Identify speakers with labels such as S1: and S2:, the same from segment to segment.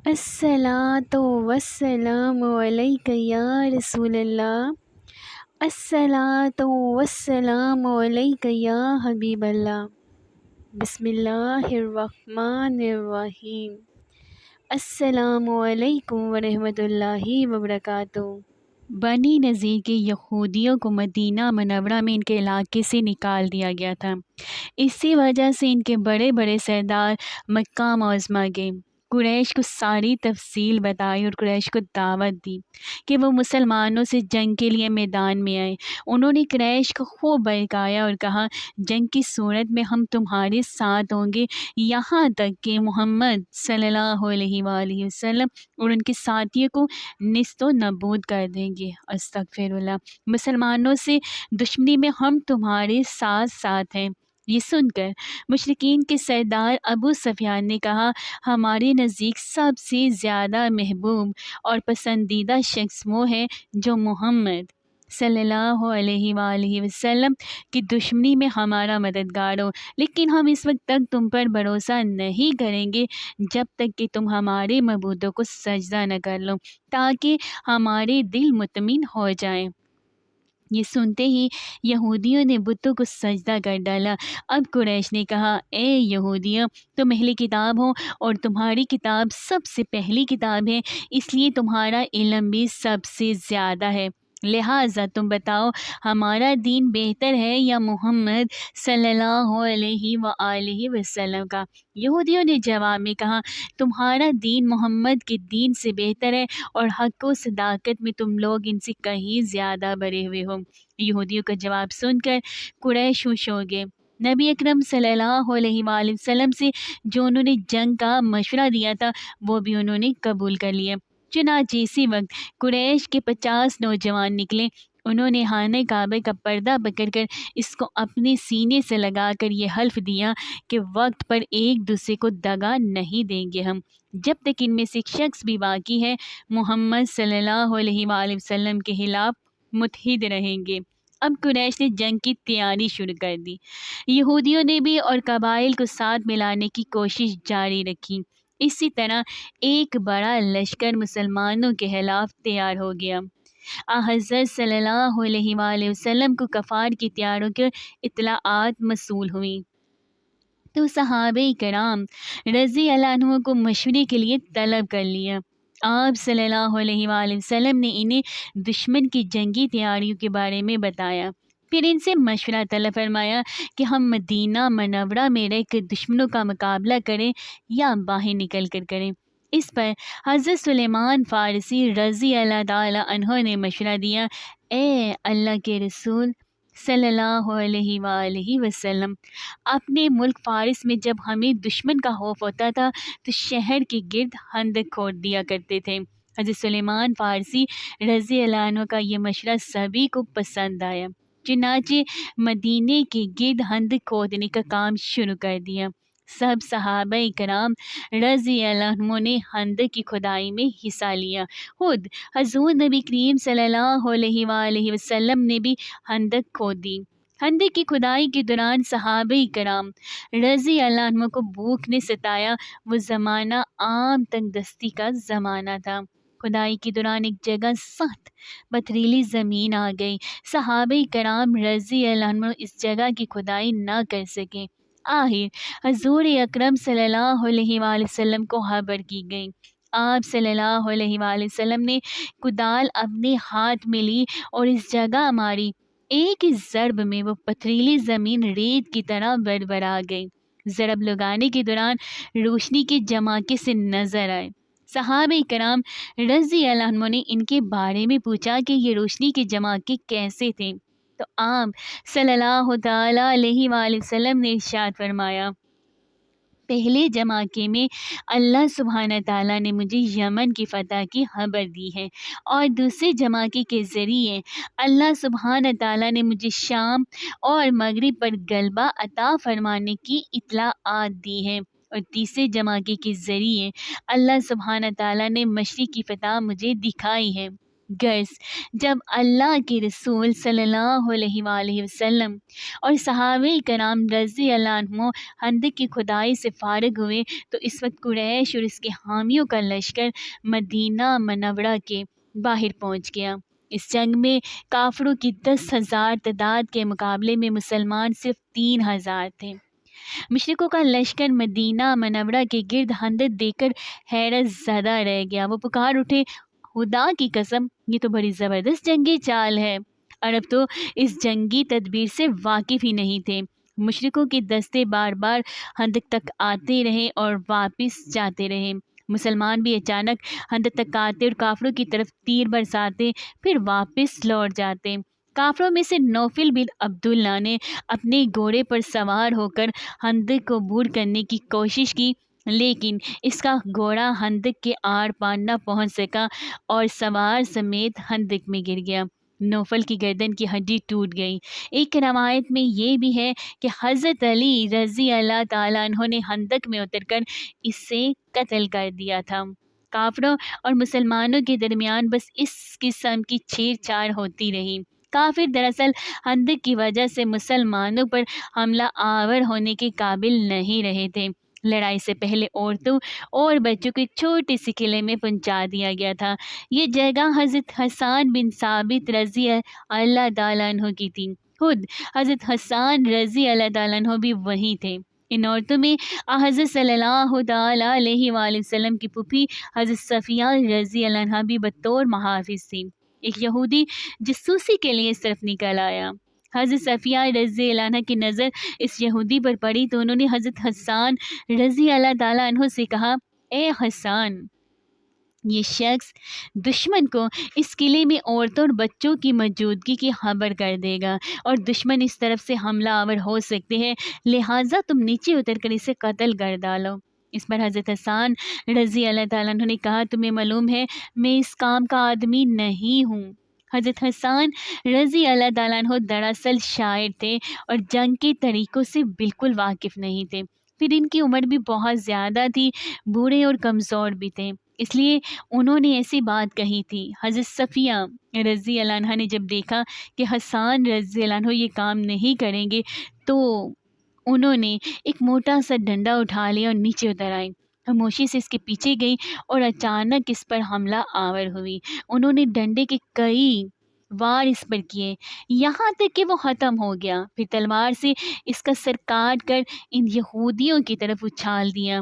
S1: الصلاۃ والسلام علیک یا رسول اللہ، الصلاۃ والسلام علیک یا حبیب اللہ۔ بسم اللہ الرحمن الرحیم۔ السلام علیکم ورحمۃ اللہ وبرکاتہ۔ بنی نذیر کے یہودیوں کو مدینہ منورہ میں ان کے علاقے سے نکال دیا گیا تھا۔ اسی وجہ سے ان کے بڑے بڑے سردار مکہ معظمہ گئے، قریش کو ساری تفصیل بتائی اور قریش کو دعوت دی کہ وہ مسلمانوں سے جنگ کے لیے میدان میں آئے۔ انہوں نے قریش کو خوب بہکایا اور کہا، جنگ کی صورت میں ہم تمہارے ساتھ ہوں گے، یہاں تک کہ محمد صلی اللہ علیہ وآلہ وسلم اور ان کے ساتھیوں کو نیست و نابود کر دیں گے۔ استغفر اللہ۔ مسلمانوں سے دشمنی میں ہم تمہارے ساتھ ساتھ ہیں۔ یہ سن کر مشرکین کے سردار ابو سفیان نے کہا، ہمارے نزدیک سب سے زیادہ محبوب اور پسندیدہ شخص وہ ہے جو محمد صلی اللہ علیہ وآلہ وسلم کی دشمنی میں ہمارا مددگار ہو، لیکن ہم اس وقت تک تم پر بھروسہ نہیں کریں گے جب تک کہ تم ہمارے معبودوں کو سجدہ نہ کر لو، تاکہ ہمارے دل مطمئن ہو جائیں۔ یہ سنتے ہی یہودیوں نے بتوں کو سجدہ کر ڈالا۔ اب قریش نے کہا، اے یہودیوں، تم اہل کتاب ہو اور تمہاری کتاب سب سے پہلی کتاب ہے، اس لیے تمہارا علم بھی سب سے زیادہ ہے، لہٰذا تم بتاؤ ہمارا دین بہتر ہے یا محمد صلی اللہ علیہ وآلہ وسلم کا؟ یہودیوں نے جواب میں کہا، تمہارا دین محمد کے دین سے بہتر ہے اور حق و صداقت میں تم لوگ ان سے کہیں زیادہ بڑے ہوئے ہو۔ یہودیوں کا جواب سن کر قریش خوش ہو گئے۔ نبی اکرم صلی اللہ علیہ وآلہ وسلم سے جو انہوں نے جنگ کا مشورہ دیا تھا وہ بھی انہوں نے قبول کر لیا۔ چنانچہ اسی وقت قریش کے 50 نوجوان نکلے۔ انہوں نے خانہ کعبہ کا پردہ پکڑ کر اس کو اپنے سینے سے لگا کر یہ حلف دیا کہ وقت پر ایک دوسرے کو دغا نہیں دیں گے ہم، جب تک ان میں سے ایک شخص بھی باقی ہے محمد صلی اللہ علیہ وآلہ وسلم کے خلاف متحد رہیں گے۔ اب قریش نے جنگ کی تیاری شروع کر دی۔ یہودیوں نے بھی اور قبائل کو ساتھ ملانے کی کوشش جاری رکھی۔ اسی طرح ایک بڑا لشکر مسلمانوں کے خلاف تیار ہو گیا۔ حضرت صلی اللہ علیہ وآلہ وسلم کو کفار کی تیاروں کی اطلاعات موصول ہوئیں تو صحابہ کرام رضی اللہ عنہ کو مشورے کے لیے طلب کر لیا۔ آپ صلی اللہ علیہ وآلہ وسلم نے انہیں دشمن کی جنگی تیاریوں کے بارے میں بتایا، پھر ان سے مشورہ طلب فرمایا کہ ہم مدینہ منورہ میں رہ کر دشمنوں کا مقابلہ کریں یا باہر نکل کر کریں۔ اس پر حضرت سلیمان فارسی رضی اللہ تعالی عنہ نے مشورہ دیا، اے اللہ کے رسول صلی اللہ علیہ وآلہ وسلم، اپنے ملک فارس میں جب ہمیں دشمن کا خوف ہوتا تھا تو شہر کے گرد خندق کھود دیا کرتے تھے۔ حضرت سلیمان فارسی رضی اللہ عنہ کا یہ مشورہ سبھی کو پسند آیا، چنانچہ مدینے کے گرد خندق کھودنے کا کام شروع کر دیا۔ سب صحابہ کرام رضی اللہ عنہ نے خندق کی کھدائی میں حصہ لیا۔ خود حضور نبی کریم صلی اللہ علیہ وآلہ وسلم نے بھی خندق کھود دی۔ خندق کی کھدائی کے دوران صحابہ کرام رضی اللہ عنہ کو بھوک نے ستایا۔ وہ زمانہ عام تنگ دستی کا زمانہ تھا۔ کھدائی کے دوران ایک جگہ سخت پتھریلی زمین آ گئی۔ صحابہ کرام رضی اللہ عنہ اس جگہ کی کھدائی نہ کر سکے۔ آخر حضور اکرم صلی اللہ علیہ وآلہ وسلم کو خبر کی گئی۔ آپ صلی اللہ علیہ وآلہ وسلم نے کدال اپنے ہاتھ میں لی اور اس جگہ ماری۔ ایک ہی ضرب میں وہ پتھریلی زمین ریت کی طرح بھربھرا گئی۔ ضرب لگانے کے دوران روشنی کے جھماکے سے نظر آئے۔ صحابہ کرام رضی اللہ عنہ نے ان کے بارے میں پوچھا کہ یہ روشنی کے جھماکے کیسے تھے، تو آپ صلی اللہ تعالی علیہ وآلہ وسلم نے ارشاد فرمایا، پہلے جھماکے میں اللہ سبحانہ تعالیٰ نے مجھے یمن کی فتح کی خبر دی ہے، اور دوسرے جھماکے کے ذریعے اللہ سبحانہ تعالیٰ نے مجھے شام اور مغرب پر غلبہ عطا فرمانے کی اطلاعات دی ہے، اور تیسرے جھماکے کے ذریعے اللہ سبحانہ تعالیٰ نے مشرق کی فتح مجھے دکھائی ہے۔ غرض جب اللہ کے رسول صلی اللہ علیہ وآلہ وسلم اور صحابہ کرام رضی اللہ عنہ خندق کی کھدائی سے فارغ ہوئے تو اس وقت قریش اور اس کے حامیوں کا لشکر مدینہ منورہ کے باہر پہنچ گیا۔ اس جنگ میں کافروں کی 10,000 تعداد کے مقابلے میں مسلمان صرف 3,000 تھے۔ مشرکوں کا لشکر مدینہ منورہ کے گرد خندق دیکھ کر حیرت زدہ رہ گیا۔ وہ پکار اٹھے، خدا کی قسم، یہ تو بڑی زبردست جنگی چال ہے۔ عرب تو اس جنگی تدبیر سے واقف ہی نہیں تھے۔ مشرکوں کے دستے بار بار خندق تک آتے رہے اور واپس جاتے رہے۔ مسلمان بھی اچانک خندق تک آتے اور کافروں کی طرف تیر برساتے، پھر واپس لوٹ جاتے۔ کافروں میں سے نوفل بن عبداللہ نے اپنے گھوڑے پر سوار ہو کر خندق کو عبور کرنے کی کوشش کی، لیکن اس کا گھوڑا خندق کے آر پار نہ پہنچ سکا اور سوار سمیت خندق میں گر گیا۔ نوفل کی گردن کی ہڈی ٹوٹ گئی۔ ایک روایت میں یہ بھی ہے کہ حضرت علی رضی اللہ تعالیٰ عنہ نے خندق میں اتر کر اسے قتل کر دیا تھا۔ کافروں اور مسلمانوں کے درمیان بس اس قسم کی چھیڑ چھاڑ ہوتی رہی۔ کافر دراصل خندق کی وجہ سے مسلمانوں پر حملہ آور ہونے کے قابل نہیں رہے تھے۔ لڑائی سے پہلے عورتوں اور بچوں کو ایک چھوٹے سے قلعے میں پہنچا دیا گیا تھا۔ یہ جگہ حضرت حسان بن ثابت رضی اللہ تعالیٰ عنہ کی تھی۔ خود حضرت حسان رضی اللہ تعالیٰ عنہ بھی وہیں تھے۔ ان عورتوں میں حضرت صلی اللہ تعالیٰ علیہ وآلہ وسلم کی پھوپھی حضرت صفیہ رضی اللہ عنہ بھی بطور محافظ تھی۔ ایک یہودی جاسوسی کے لیے اس طرف نکل آیا۔ حضرت صفیہ رضی اللہ عنہ کی نظر اس یہودی پر پڑی تو انہوں نے حضرت حسان رضی اللہ تعالیٰ عنہ سے کہا، اے حسان، یہ شخص دشمن کو اس قلعے میں عورتوں اور بچوں کی موجودگی کی خبر کر دے گا اور دشمن اس طرف سے حملہ آور ہو سکتے ہیں، لہٰذا تم نیچے اتر کر اسے قتل کر ڈالو۔ اس پر حضرت حسان رضی اللہ تعالیٰ عنہ نے کہا، تمہیں معلوم ہے میں اس کام کا آدمی نہیں ہوں۔ حضرت حسان رضی اللہ تعالیٰ عنہ دراصل شاعر تھے اور جنگ کے طریقوں سے بالکل واقف نہیں تھے، پھر ان کی عمر بھی بہت زیادہ تھی، بوڑھے اور کمزور بھی تھے، اس لیے انہوں نے ایسی بات کہی تھی۔ حضرت صفیہ رضی اللہ عنہ نے جب دیکھا کہ حسان رضی اللہ عنہ یہ کام نہیں کریں گے تو انہوں نے ایک موٹا سا ڈنڈا اٹھا لیا اور نیچے اتر آئے، خاموشی سے اس کے پیچھے گئی اور اچانک اس پر حملہ آور ہوئی۔ انہوں نے ڈنڈے کے کئی وار اس پر کیے، یہاں تک کہ وہ ختم ہو گیا، پھر تلوار سے اس کا سر کاٹ کر ان یہودیوں کی طرف اچھال دیا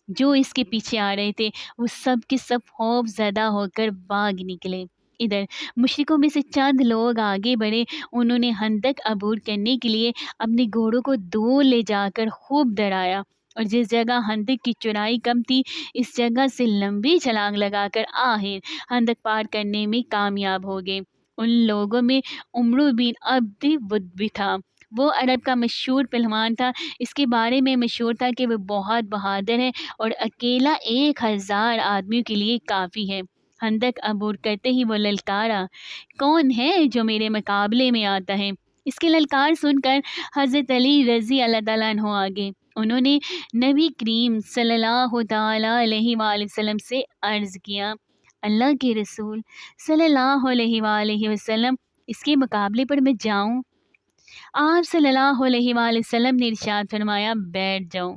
S1: جو اس کے پیچھے آ رہے تھے۔ وہ سب کے سب خوف زدہ ہو کر بھاگ نکلے۔ ادھر مشرکوں میں سے چند لوگ آگے بڑھے، انہوں نے خندق عبور کرنے کے لیے اپنے گھوڑوں کو دور لے جا کر خوب ڈرایا اور جس جگہ خندق کی چوڑائی کم تھی اس جگہ سے لمبی چھلانگ لگا کر آخر خندق پار کرنے میں کامیاب ہو گئے۔ ان لوگوں میں عمرو بن عبد ود بھی تھا۔ وہ عرب کا مشہور پہلوان تھا۔ اس کے بارے میں مشہور تھا کہ وہ بہت بہادر ہے اور اکیلا 1,000 آدمیوں کے لیے کافی ہے۔ خندق عبور کرتے ہی وہ للکارا، کون ہے جو میرے مقابلے میں آتا ہے؟ اس کے للکار سن کر حضرت علی رضی اللہ تعالیٰ عنہ آگے۔ انہوں نے نبی کریم صلی اللہ تعالیٰ علیہ وآلہ وسلم سے عرض کیا، اللہ کے رسول صلی اللہ علیہ وآلہ وسلم، اس کے مقابلے پر میں جاؤں؟ آپ صلی اللہ علیہ وآلہ وسلم نے ارشاد فرمایا، بیٹھ جاؤ،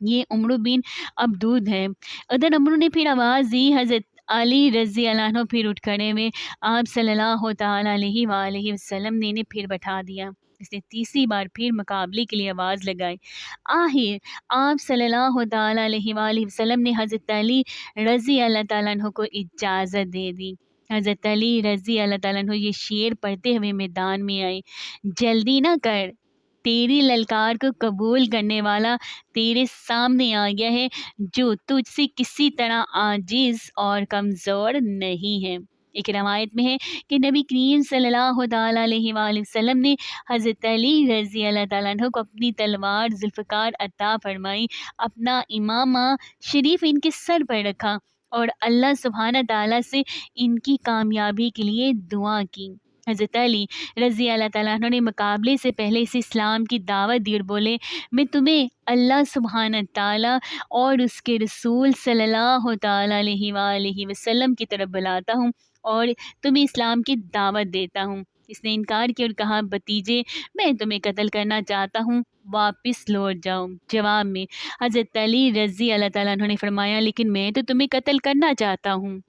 S1: یہ عمرو بن عبدود ہے۔ ادھر عمرو نے پھر آواز دی، حضرت علی رضی اللہ عنہ پھر اٹھ کھڑے ہوئے۔ آپ صلی اللہ تعالیٰ علیہ وآلہ وسلم نے انہیں پھر بٹھا دیا۔ اس نے تیسری بار پھر مقابلے کے لیے آواز لگائی۔ آخر آپ صلی اللہ تعالیٰ علیہ وآلہ وسلم نے حضرت علی رضی اللہ تعالیٰ عنہ کو اجازت دے دی۔ حضرت علی رضی اللہ تعالیٰ عنہ یہ شعر پڑھتے ہوئے میدان میں آئے، جلدی نہ کر، تیری للکار کو قبول کرنے والا تیرے سامنے آ گیا ہے جو تجھ سے کسی طرح عاجز اور کمزور نہیں ہے۔ ایک روایت میں ہے کہ نبی کریم صلی اللہ تعالیٰ علیہ وآلہ وسلم نے حضرت علی رضی اللہ تعالیٰ عنہ کو اپنی تلوار ذوالفقار عطا فرمائی، اپنا امامہ شریف ان کے سر پر رکھا اور اللہ سبحانہ تعالیٰ سے ان کی کامیابی کے لیے دعا کی۔ حضرت علی رضی اللہ تعالیٰ عنہ نے مقابلے سے پہلے اسے اسلام کی دعوت دی اور بولے، میں تمہیں اللہ سبحانہ تعالیٰ اور اس کے رسول صلی اللہ تعالیٰ علیہ وآلہ وسلم کی طرف بلاتا ہوں اور تمہیں اسلام کی دعوت دیتا ہوں۔ اس نے انکار کیا اور کہا، بھتیجے میں تمہیں قتل کرنا چاہتا ہوں، واپس لوٹ جاؤ۔ جواب میں حضرت علی رضی اللہ تعالیٰ عنہ نے فرمایا، لیکن میں تو تمہیں قتل کرنا چاہتا ہوں۔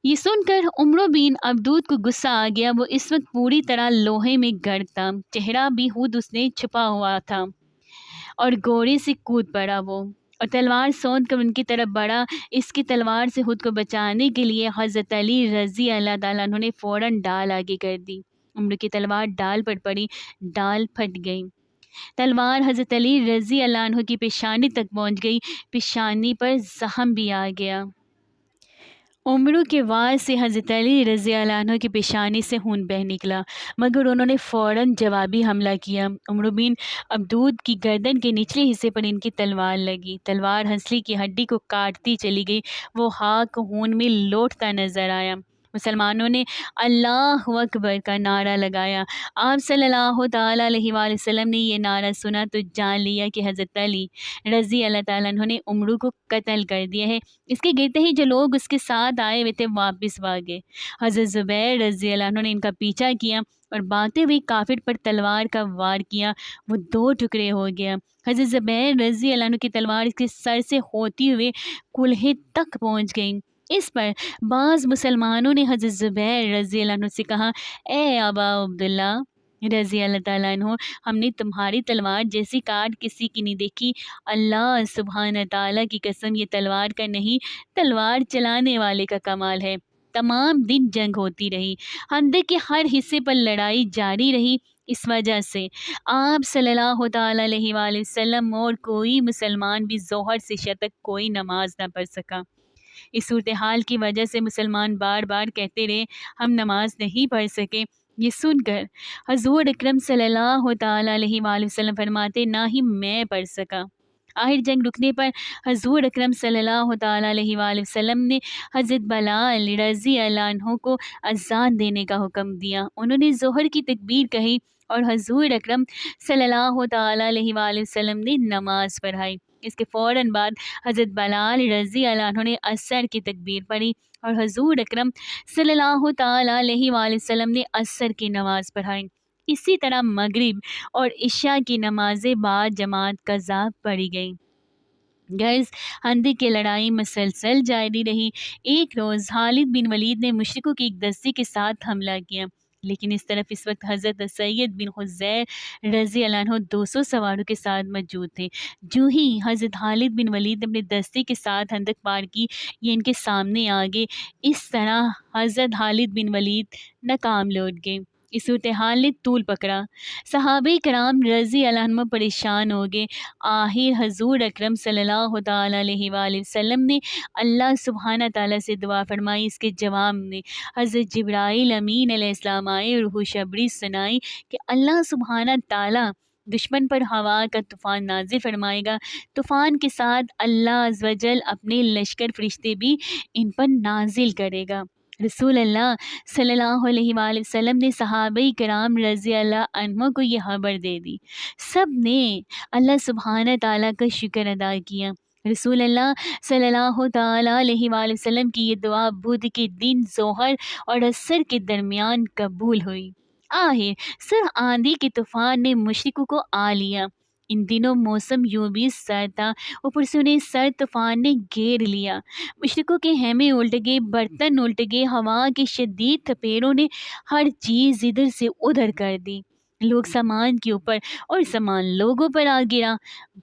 S1: یہ سن کر عمرو بن عبدود کو غصہ آ گیا۔ وہ اس وقت پوری طرح لوہے میں گرد تھا، چہرہ بھی خود اس نے چھپا ہوا تھا اور گھوڑے سے کود پڑا وہ اور تلوار سونت کر ان کی طرف بڑھا۔ اس کی تلوار سے خود کو بچانے کے لیے حضرت علی رضی اللہ تعالیٰ عنہ نے فوراً ڈال آگے کر دی۔ عمرو کی تلوار ڈال پر پڑی، ڈال پھٹ گئی۔ تلوار حضرت علی رضی اللہ عنہ کی پیشانی تک پہنچ گئی، پیشانی پر زخم بھی آ گیا۔ عمرو کے وار سے حضرت علی رضی اللہ عنہ کی پیشانی سے خون بہہ نکلا، مگر انہوں نے فوراً جوابی حملہ کیا۔ عمرو بن عبدود کی گردن کے نچلے حصے پر ان کی تلوار لگی، تلوار ہنسلی کی ہڈی کو کاٹتی چلی گئی، وہ خاک خون میں لوٹتا نظر آیا۔ مسلمانوں نے اللہ اکبر کا نعرہ لگایا۔ آپ صلی اللہ تعالیٰ علیہ وآلہ وسلم نے یہ نعرہ سنا تو جان لیا کہ حضرت علی رضی اللہ تعالیٰ عنہ نے عمرو کو قتل کر دیا ہے۔ اس کے گرتے ہی جو لوگ اس کے ساتھ آئے ہوئے تھے واپس بھاگے۔ حضرت زبیر رضی اللہ عنہ نے ان کا پیچھا کیا اور بھاگتے ہوئے کافر پر تلوار کا وار کیا، وہ 2 ٹکڑے ہو گیا۔ حضرت زبیر رضی اللہ عنہ کی تلوار اس کے سر سے ہوتی ہوئے کلہے تک پہنچ گئی۔ اس پر بعض مسلمانوں نے حضرت زبیر رضی اللہ عنہ سے کہا، اے ابا عبداللہ رضی اللہ تعالیٰ عنہ، ہم نے تمہاری تلوار جیسی کاٹ کسی کی نہیں دیکھی۔ اللہ سبحانہ تعالیٰ کی قسم، یہ تلوار کا نہیں، تلوار چلانے والے کا کمال ہے۔ تمام دن جنگ ہوتی رہی، خندق کے ہر حصے پر لڑائی جاری رہی۔ اس وجہ سے آپ صلی اللہ تعالیٰ علیہ وآلہ وسلم اور کوئی مسلمان بھی ظہر سے شتک کوئی نماز نہ پڑھ سکا۔ اس صورتحال کی وجہ سے مسلمان بار بار کہتے رہے، ہم نماز نہیں پڑھ سکے۔ یہ سن کر حضور اکرم صلی اللہ تعالیٰ علیہ وآلہ وسلم فرماتے، نہ ہی میں پڑھ سکا۔ آخر جنگ رکنے پر حضور اکرم صلی اللہ تعالیٰ علیہ وآلہ وسلم نے حضرت بلال رضی اللہ عنہ کو اذان دینے کا حکم دیا۔ انہوں نے ظہر کی تکبیر کہی اور حضور اکرم صلی اللہ تعالیٰ علیہ وآلہ وسلم نے نماز پڑھائی۔ اس کے فوراً بعد حضرت بلال رضی اللہ عنہ نے عصر کی تکبیر پڑھی اور حضور اکرم صلی اللہ تعالیٰ علیہ وآلہ وسلم نے عصر کی نماز پڑھائی۔ اسی طرح مغرب اور عشاء کی نمازیں بعد جماعت قضا پڑھی گئیں۔ غرض خندق کی لڑائی مسلسل جاری رہی۔ ایک روز خالد بن ولید نے مشرکوں کی ایک دستے کے ساتھ حملہ کیا، لیکن اس طرف اس وقت حضرت سید بن خزیر رضی اللہ عنہ 200 سواروں کے ساتھ موجود تھے۔ جو ہی حضرت خالد بن ولید نے اپنے دستے کے ساتھ خندق پار کی، یہ ان کے سامنے آ گئے۔ اس طرح حضرت خالد بن ولید ناکام لوٹ گئے۔ اس صورتحال نے طول پکڑا، صحابہ کرام رضی اللہ عنہ پریشان ہو گئے۔ آخر حضور اکرم صلی اللہ تعالیٰ علیہ وآلہ وسلم نے اللہ سبحانہ تعالیٰ سے دعا فرمائی۔ اس کے جواب میں حضرت جبرائیل امین علیہ السلام آئے اور خوشخبری سنائی کہ اللہ سبحانہ تعالیٰ دشمن پر ہوا کا طوفان نازل فرمائے گا۔ طوفان کے ساتھ اللہ عز و جل اپنے لشکر فرشتے بھی ان پر نازل کرے گا۔ رسول اللہ صلی اللہ علیہ وآلہ وسلم نے صحابہ کرام رضی اللہ عنہ کو یہ خبر دے دی۔ سب نے اللہ سبحانہ تعالیٰ کا شکر ادا کیا۔ رسول اللہ صلی اللہ تعالیٰ علیہ وآلہ وسلم کی یہ دعا بدھ کے دن ظہر اور عصر کے درمیان قبول ہوئی۔ آخر سرخ آندھی کے طوفان نے مشرکوں کو آ لیا۔ ان دنوں موسم یوں بھی سرد تھا، اوپر سے انہیں سرد طوفان نے گھیر لیا۔ مشرکوں کے خیمے الٹ گئے، برتن الٹ گئے، ہوا کے شدید تھپیڑوں نے ہر چیز ادھر سے ادھر کر دی۔ لوگ سامان کے اوپر اور سامان لوگوں پر آ گرا۔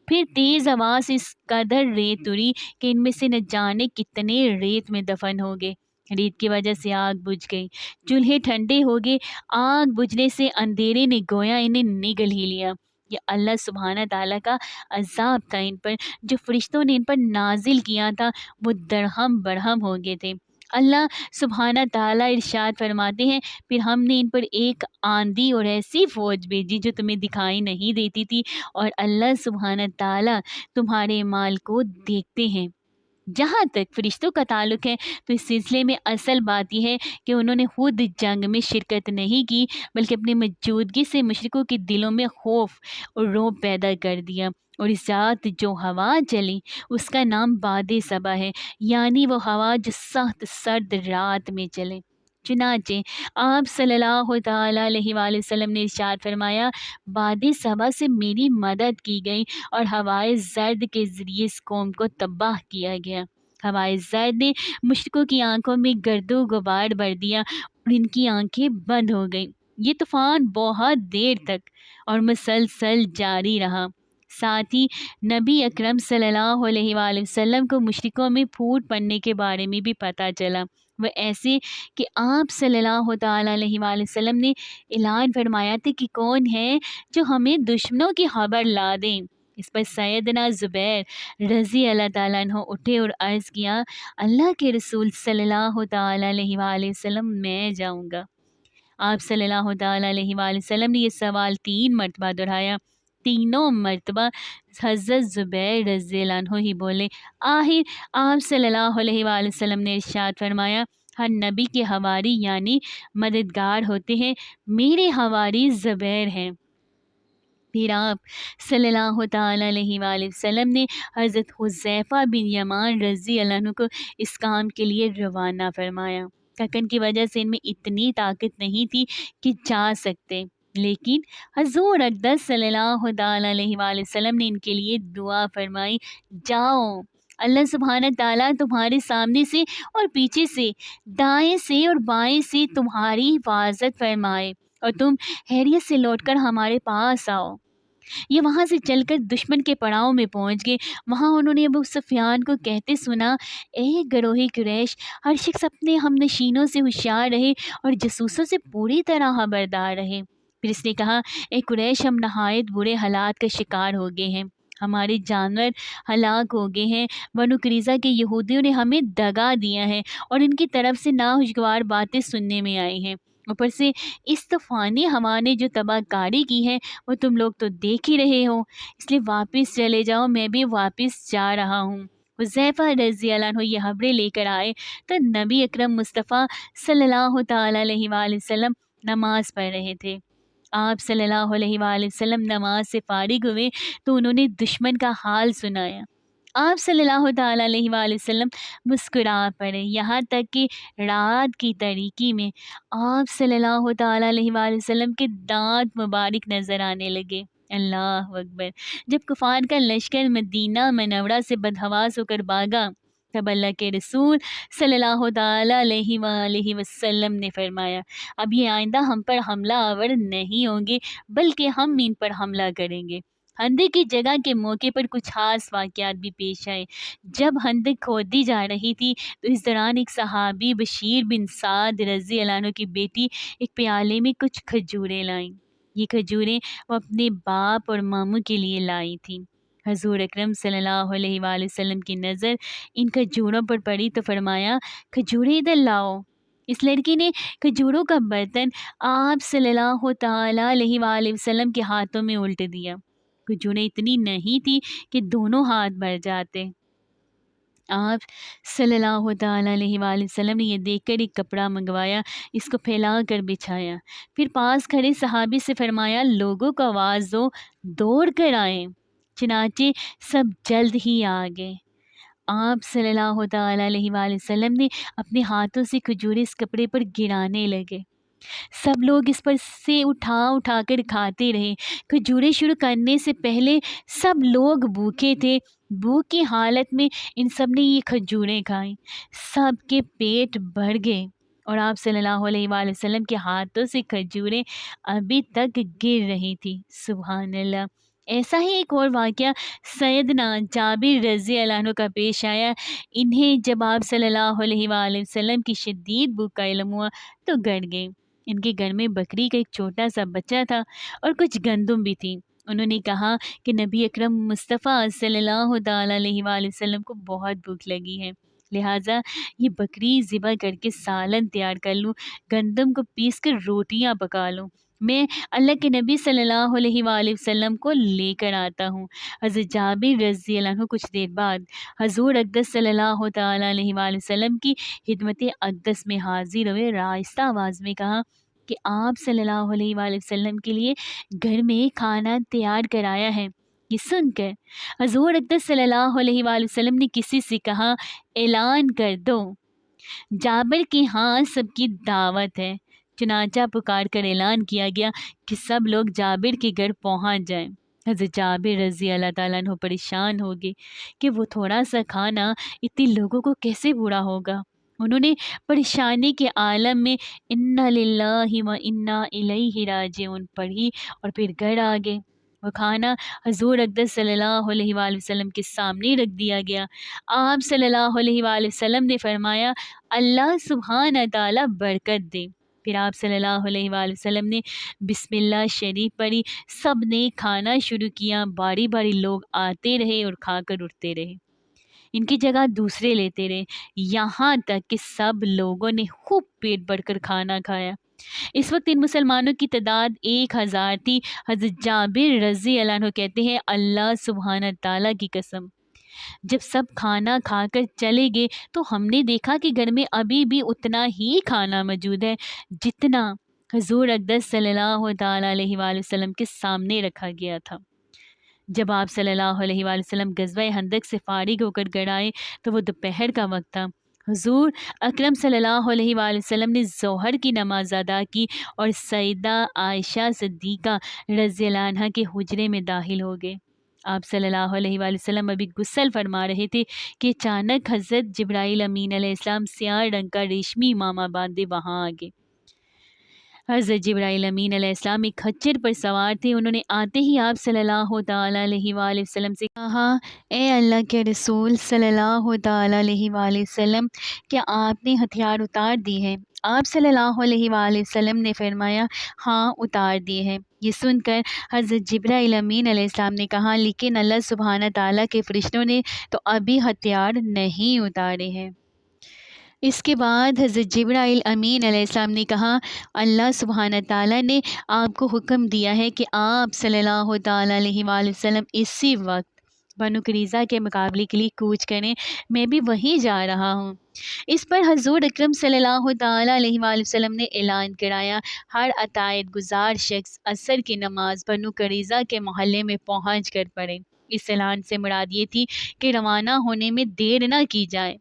S1: پھر تیز ہوا سے اس قدر ریت اڑی کہ ان میں سے نہ جانے کتنے ریت میں دفن ہو گئے۔ ریت کی وجہ سے آگ بجھ گئی، چولہے ٹھنڈے ہو گئے۔ آگ بجھنے سے اندھیرے نے گویا انہیں نگل ہی لیا۔ یہ اللہ سبحانہ تعالیٰ کا عذاب تھا ان پر، جو فرشتوں نے ان پر نازل کیا تھا، وہ درہم برہم ہو گئے تھے۔ اللہ سبحانہ تعالیٰ ارشاد فرماتے ہیں، پھر ہم نے ان پر ایک آندھی اور ایسی فوج بھیجی جو تمہیں دکھائی نہیں دیتی تھی، اور اللہ سبحانہ تعالیٰ تمہارے مال کو دیکھتے ہیں۔ جہاں تک فرشتوں کا تعلق ہے تو اس سلسلے میں اصل بات یہ ہے کہ انہوں نے خود جنگ میں شرکت نہیں کی، بلکہ اپنی موجودگی سے مشرکوں کے دلوں میں خوف اور رعب پیدا کر دیا۔ اور اس رات جو ہوا چلی اس کا نام باد صبا ہے، یعنی وہ ہوا جو سخت سرد رات میں چلے۔ چنانچہ آپ صلی اللہ تعالی علیہ وآلہ وسلم نے ارشاد فرمایا، باد صبا سے میری مدد کی گئی اور ہوائے زرد کے ذریعے اس قوم کو تباہ کیا گیا۔ ہوائے زرد نے مشرکوں کی آنکھوں میں گرد و غبار بھر دیا اور ان کی آنکھیں بند ہو گئیں۔ یہ طوفان بہت دیر تک اور مسلسل جاری رہا۔ ساتھ ہی نبی اکرم صلی اللہ علیہ وآلہ وسلم کو مشرکوں میں پھوٹ پڑنے کے بارے میں بھی پتہ چلا۔ وہ ایسے کہ آپ صلی اللہ تعالیٰ علیہ وآلہ وسلم نے اعلان فرمایا تھا کہ کون ہے جو ہمیں دشمنوں کی خبر لا دیں۔ اس پر سیدنا زبیر رضی اللہ تعالیٰ عنہ اٹھے اور عرض کیا، اللہ کے رسول صلی اللہ تعالیٰ علیہ وآلہ وسلم میں جاؤں گا۔ آپ صلی اللہ تعالیٰ علیہ وآلہ وسلم نے یہ سوال 3 مرتبہ دہرایا۔ تینوں مرتبہ حضرت زبیر رضی اللہ عنہ ہی بولے۔ آخر آپ صلی اللہ علیہ وآلہ وسلم نے ارشاد فرمایا، ہر نبی کے حواری یعنی مددگار ہوتے ہیں، میرے حواری زبیر ہیں۔ پھر آپ صلی اللہ تعالیٰ علیہ وآلہ وسلم نے حضرت حذیفہ بن یمان رضی اللہ عنہ کو اس کام کے لیے روانہ فرمایا۔ تھکن کی وجہ سے ان میں اتنی طاقت نہیں تھی کہ جا سکتے، لیکن حضور اقدس صلی اللہ تعالیٰ علیہ وآلہ وسلم نے ان کے لیے دعا فرمائی، جاؤ، اللہ سبحانہ تعالیٰ تمہارے سامنے سے اور پیچھے سے، دائیں سے اور بائیں سے تمہاری حفاظت فرمائے اور تم خیریت سے لوٹ کر ہمارے پاس آؤ۔ یہ وہاں سے چل کر دشمن کے پڑاؤ میں پہنچ گئے۔ وہاں انہوں نے ابو سفیان کو کہتے سنا، اے گروہ قریش، ہر شخص اپنے ہم نشینوں سے ہوشیار رہے اور جاسوسوں سے پوری طرح خبردار رہے۔ پھر اس نے کہا، اے قریش، ہم نہایت برے حالات کا شکار ہو گئے ہیں، ہمارے جانور ہلاک ہو گئے ہیں، بنو قریظہ کے یہودیوں نے ہمیں دگا دیا ہے اور ان کی طرف سے ناخوشگوار باتیں سننے میں آئی ہیں۔ اوپر سے اس طوفانی ہوا نے جو تباہ کاری کی ہے وہ تم لوگ تو دیکھ ہی رہے ہو، اس لیے واپس چلے جاؤ، میں بھی واپس جا رہا ہوں۔ حذیفہ رضی اللہ عنہ یہ خبریں لے کر آئے تو نبی اکرم مصطفیٰ صلی اللہ تعالیٰ علیہ وآلہ وسلم نماز پڑھ رہے تھے۔ آپ صلی اللہ علیہ وآلہ وسلم نماز سے فارغ ہوئے تو انہوں نے دشمن کا حال سنایا۔ آپ صلی اللہ تعالیٰ علیہ وآلہ وسلم مسکرا پڑے، یہاں تک کہ رات کی تاریکی میں آپ صلی اللہ تعالیٰ علیہ وآلہ وسلم کے دانت مبارک نظر آنے لگے۔ اللہ اکبر! جب کفار کا لشکر مدینہ منورہ سے بدحواس ہو کر بھاگا تب اللہ کے رسول صلی اللہ تعالیٰ علیہ وآلہ وسلم نے فرمایا، اب یہ آئندہ ہم پر حملہ آور نہیں ہوں گے بلکہ ہم ان پر حملہ کریں گے۔ خندق کی جگہ کے موقع پر کچھ خاص واقعات بھی پیش آئے۔ جب خندق کھودی جا رہی تھی تو اس دوران ایک صحابی بشیر بن سعد رضی اللہ عنہ کی بیٹی ایک پیالے میں کچھ کھجوریں لائیں۔ یہ کھجوریں وہ اپنے باپ اور ماموں کے لیے لائی تھیں۔ حضور اکرم صلی اللہ علیہ وآلہ وسلم کی نظر ان کھجوروں پر پڑی تو فرمایا، کھجوریں ادھر لاؤ۔ اس لڑکی نے کھجوروں کا برتن آپ صلی اللہ تعالیٰ علیہ وآلہ وسلم کے ہاتھوں میں الٹ دیا۔ کھجوریں اتنی نہیں تھی کہ دونوں ہاتھ بھر جاتے۔ آپ صلی اللہ تعالیٰ علیہ وآلہ وسلم نے یہ دیکھ کر ایک کپڑا منگوایا، اس کو پھیلا کر بچھایا، پھر پاس کھڑے صحابی سے فرمایا، لوگوں کو آواز دو، دوڑ کر آئیں۔ چنانچہ سب جلد ہی آ گئے۔ آپ صلی اللہ تعالیٰ علیہ وآلہ وسلم نے اپنے ہاتھوں سے کھجوریں اس کپڑے پر گرانے لگے۔ سب لوگ اس پر سے اٹھا کر کھاتے رہے۔ کھجوریں شروع کرنے سے پہلے سب لوگ بھوکے تھے۔ بھوک کی حالت میں ان سب نے یہ کھجوریں کھائیں، سب کے پیٹ بھر گئے اور آپ صلی اللہ علیہ وآلہ وسلم کے ہاتھوں سے کھجوریں ابھی تک گر رہی تھی۔ سبحان اللہ! ایسا ہی ایک اور واقعہ سیدنا جابر رضی اللہ عنہ کا پیش آیا۔ انہیں جب آپ صلی اللہ علیہ وآلہ وسلم کی شدید بھوک کا علم ہوا تو گڑ گئے۔ ان کے گھر میں بکری کا ایک چھوٹا سا بچہ تھا اور کچھ گندم بھی تھی۔ انہوں نے کہا کہ نبی اکرم مصطفیٰ صلی اللہ تعالیٰ علیہ وآلہ وسلم کو بہت بھوک لگی ہے، لہٰذا یہ بکری ذبح کر کے سالن تیار کر لوں، گندم کو پیس کر روٹیاں پکا لوں۔ میں اللہ کے نبی صلی اللہ علیہ وآلہ وسلم کو لے کر آتا ہوں۔ حضرت جابر رضی اللہ عنہ کچھ دیر بعد حضور اقدس صلی اللہ تعالیٰ علیہ وآلہ وسلم کی خدمت اقدس میں حاضر ہوئے، آہستہ آواز میں کہا کہ آپ صلی اللہ علیہ وآلہ وسلم کے لیے گھر میں کھانا تیار کرایا ہے۔ یہ سن کر حضور اقدس صلی اللہ علیہ وآلہ وسلم نے کسی سے کہا، اعلان کر دو جابر کے ہاں سب کی دعوت ہے۔ چنانچہ پکار کر اعلان کیا گیا کہ سب لوگ جابر کے گھر پہنچ جائیں۔ حضرت جابر رضی اللہ تعالیٰ عنہ پریشان ہو گئے کہ وہ تھوڑا سا کھانا اتنے لوگوں کو کیسے پورا ہوگا۔ انہوں نے پریشانی کے عالم میں انا للہ و انا الیہ راجعون پڑھی اور پھر گھر آ گئے۔ وہ کھانا حضور اقدس صلی اللہ علیہ وآلہ وسلم کے سامنے رکھ دیا گیا۔ آپ صلی اللہ علیہ وآلہ وسلم نے فرمایا، اللہ سبحانہ تعالیٰ برکت دے۔ پھر آپ صلی اللہ علیہ وآلہ وسلم نے بسم اللہ شریف پڑھی، سب نے کھانا شروع کیا، باری باری لوگ آتے رہے اور کھا کر اٹھتے رہے، ان کی جگہ دوسرے لیتے رہے، یہاں تک کہ سب لوگوں نے خوب پیٹ بھر کر کھانا کھایا۔ اس وقت ان مسلمانوں کی تعداد 1000 تھی۔ حضرت جابر رضی اللہ عنہ کہتے ہیں، اللہ سبحانہ تعالیٰ کی قسم، جب سب کھانا کھا کر چلے گئے تو ہم نے دیکھا کہ گھر میں ابھی بھی اتنا ہی کھانا موجود ہے جتنا حضور اقدس صلی اللہ تعالیٰ علیہ وآلہ وسلم کے سامنے رکھا گیا تھا۔ جب آپ صلی اللہ علیہ وآلہ وسلم غزوہ خندق سے فارغ ہو کر گھر آئے تو وہ دوپہر کا وقت تھا۔ حضور اکرم صلی اللہ علیہ وآلہ وسلم نے ظہر کی نماز ادا کی اور سیدہ عائشہ صدیقہ رضی اللہ عنہا کے حجرے میں داخل ہو گئے۔ آپ صلی اللہ علیہ وآلہ وسلم ابھی غسل فرما رہے تھے کہ اچانک حضرت جبرائیل امین علیہ السلام سیاہ رنگ کا ریشمی امامہ باندھے وہاں آ گئے۔ حضرت جبرائیل امین علیہ السلام ایک خچر پر سوار تھے۔ انہوں نے آتے ہی آپ صلی اللہ تعالیٰ علیہ وآلہ وسلم سے کہا، اے اللہ کے رسول صلی اللہ تعالیٰ علیہ وآلہ وسلم، کیا آپ نے ہتھیار اتار دی ہے؟ آپ صلی اللہ علیہ وآلہ وسلم نے فرمایا، ہاں اتار دیے ہیں۔ یہ سن کر حضرت جبرائیل امین علیہ السلام نے کہا، لیکن اللہ سبحانہ تعالیٰ کے فرشتوں نے تو ابھی ہتھیار نہیں اتارے ہیں۔ اس کے بعد حضرت جبرائیل امین علیہ السلام نے کہا، اللہ سبحانہ تعالیٰ نے آپ کو حکم دیا ہے کہ آپ صلی اللہ تعالیٰ علیہ وآلہ وسلم اسی وقت بنو قریظہ کے مقابلے کے لیے کوچ کریں، میں بھی وہیں جا رہا ہوں۔ اس پر حضور اکرم صلی اللہ تعالیٰ علیہ وآلہ وسلم نے اعلان کرایا، ہر عطائیت گزار شخص عصر کی نماز بنو قریظہ کے محلے میں پہنچ کر پڑھے۔ اس اعلان سے مراد یہ تھی کہ روانہ ہونے میں دیر نہ کی جائے۔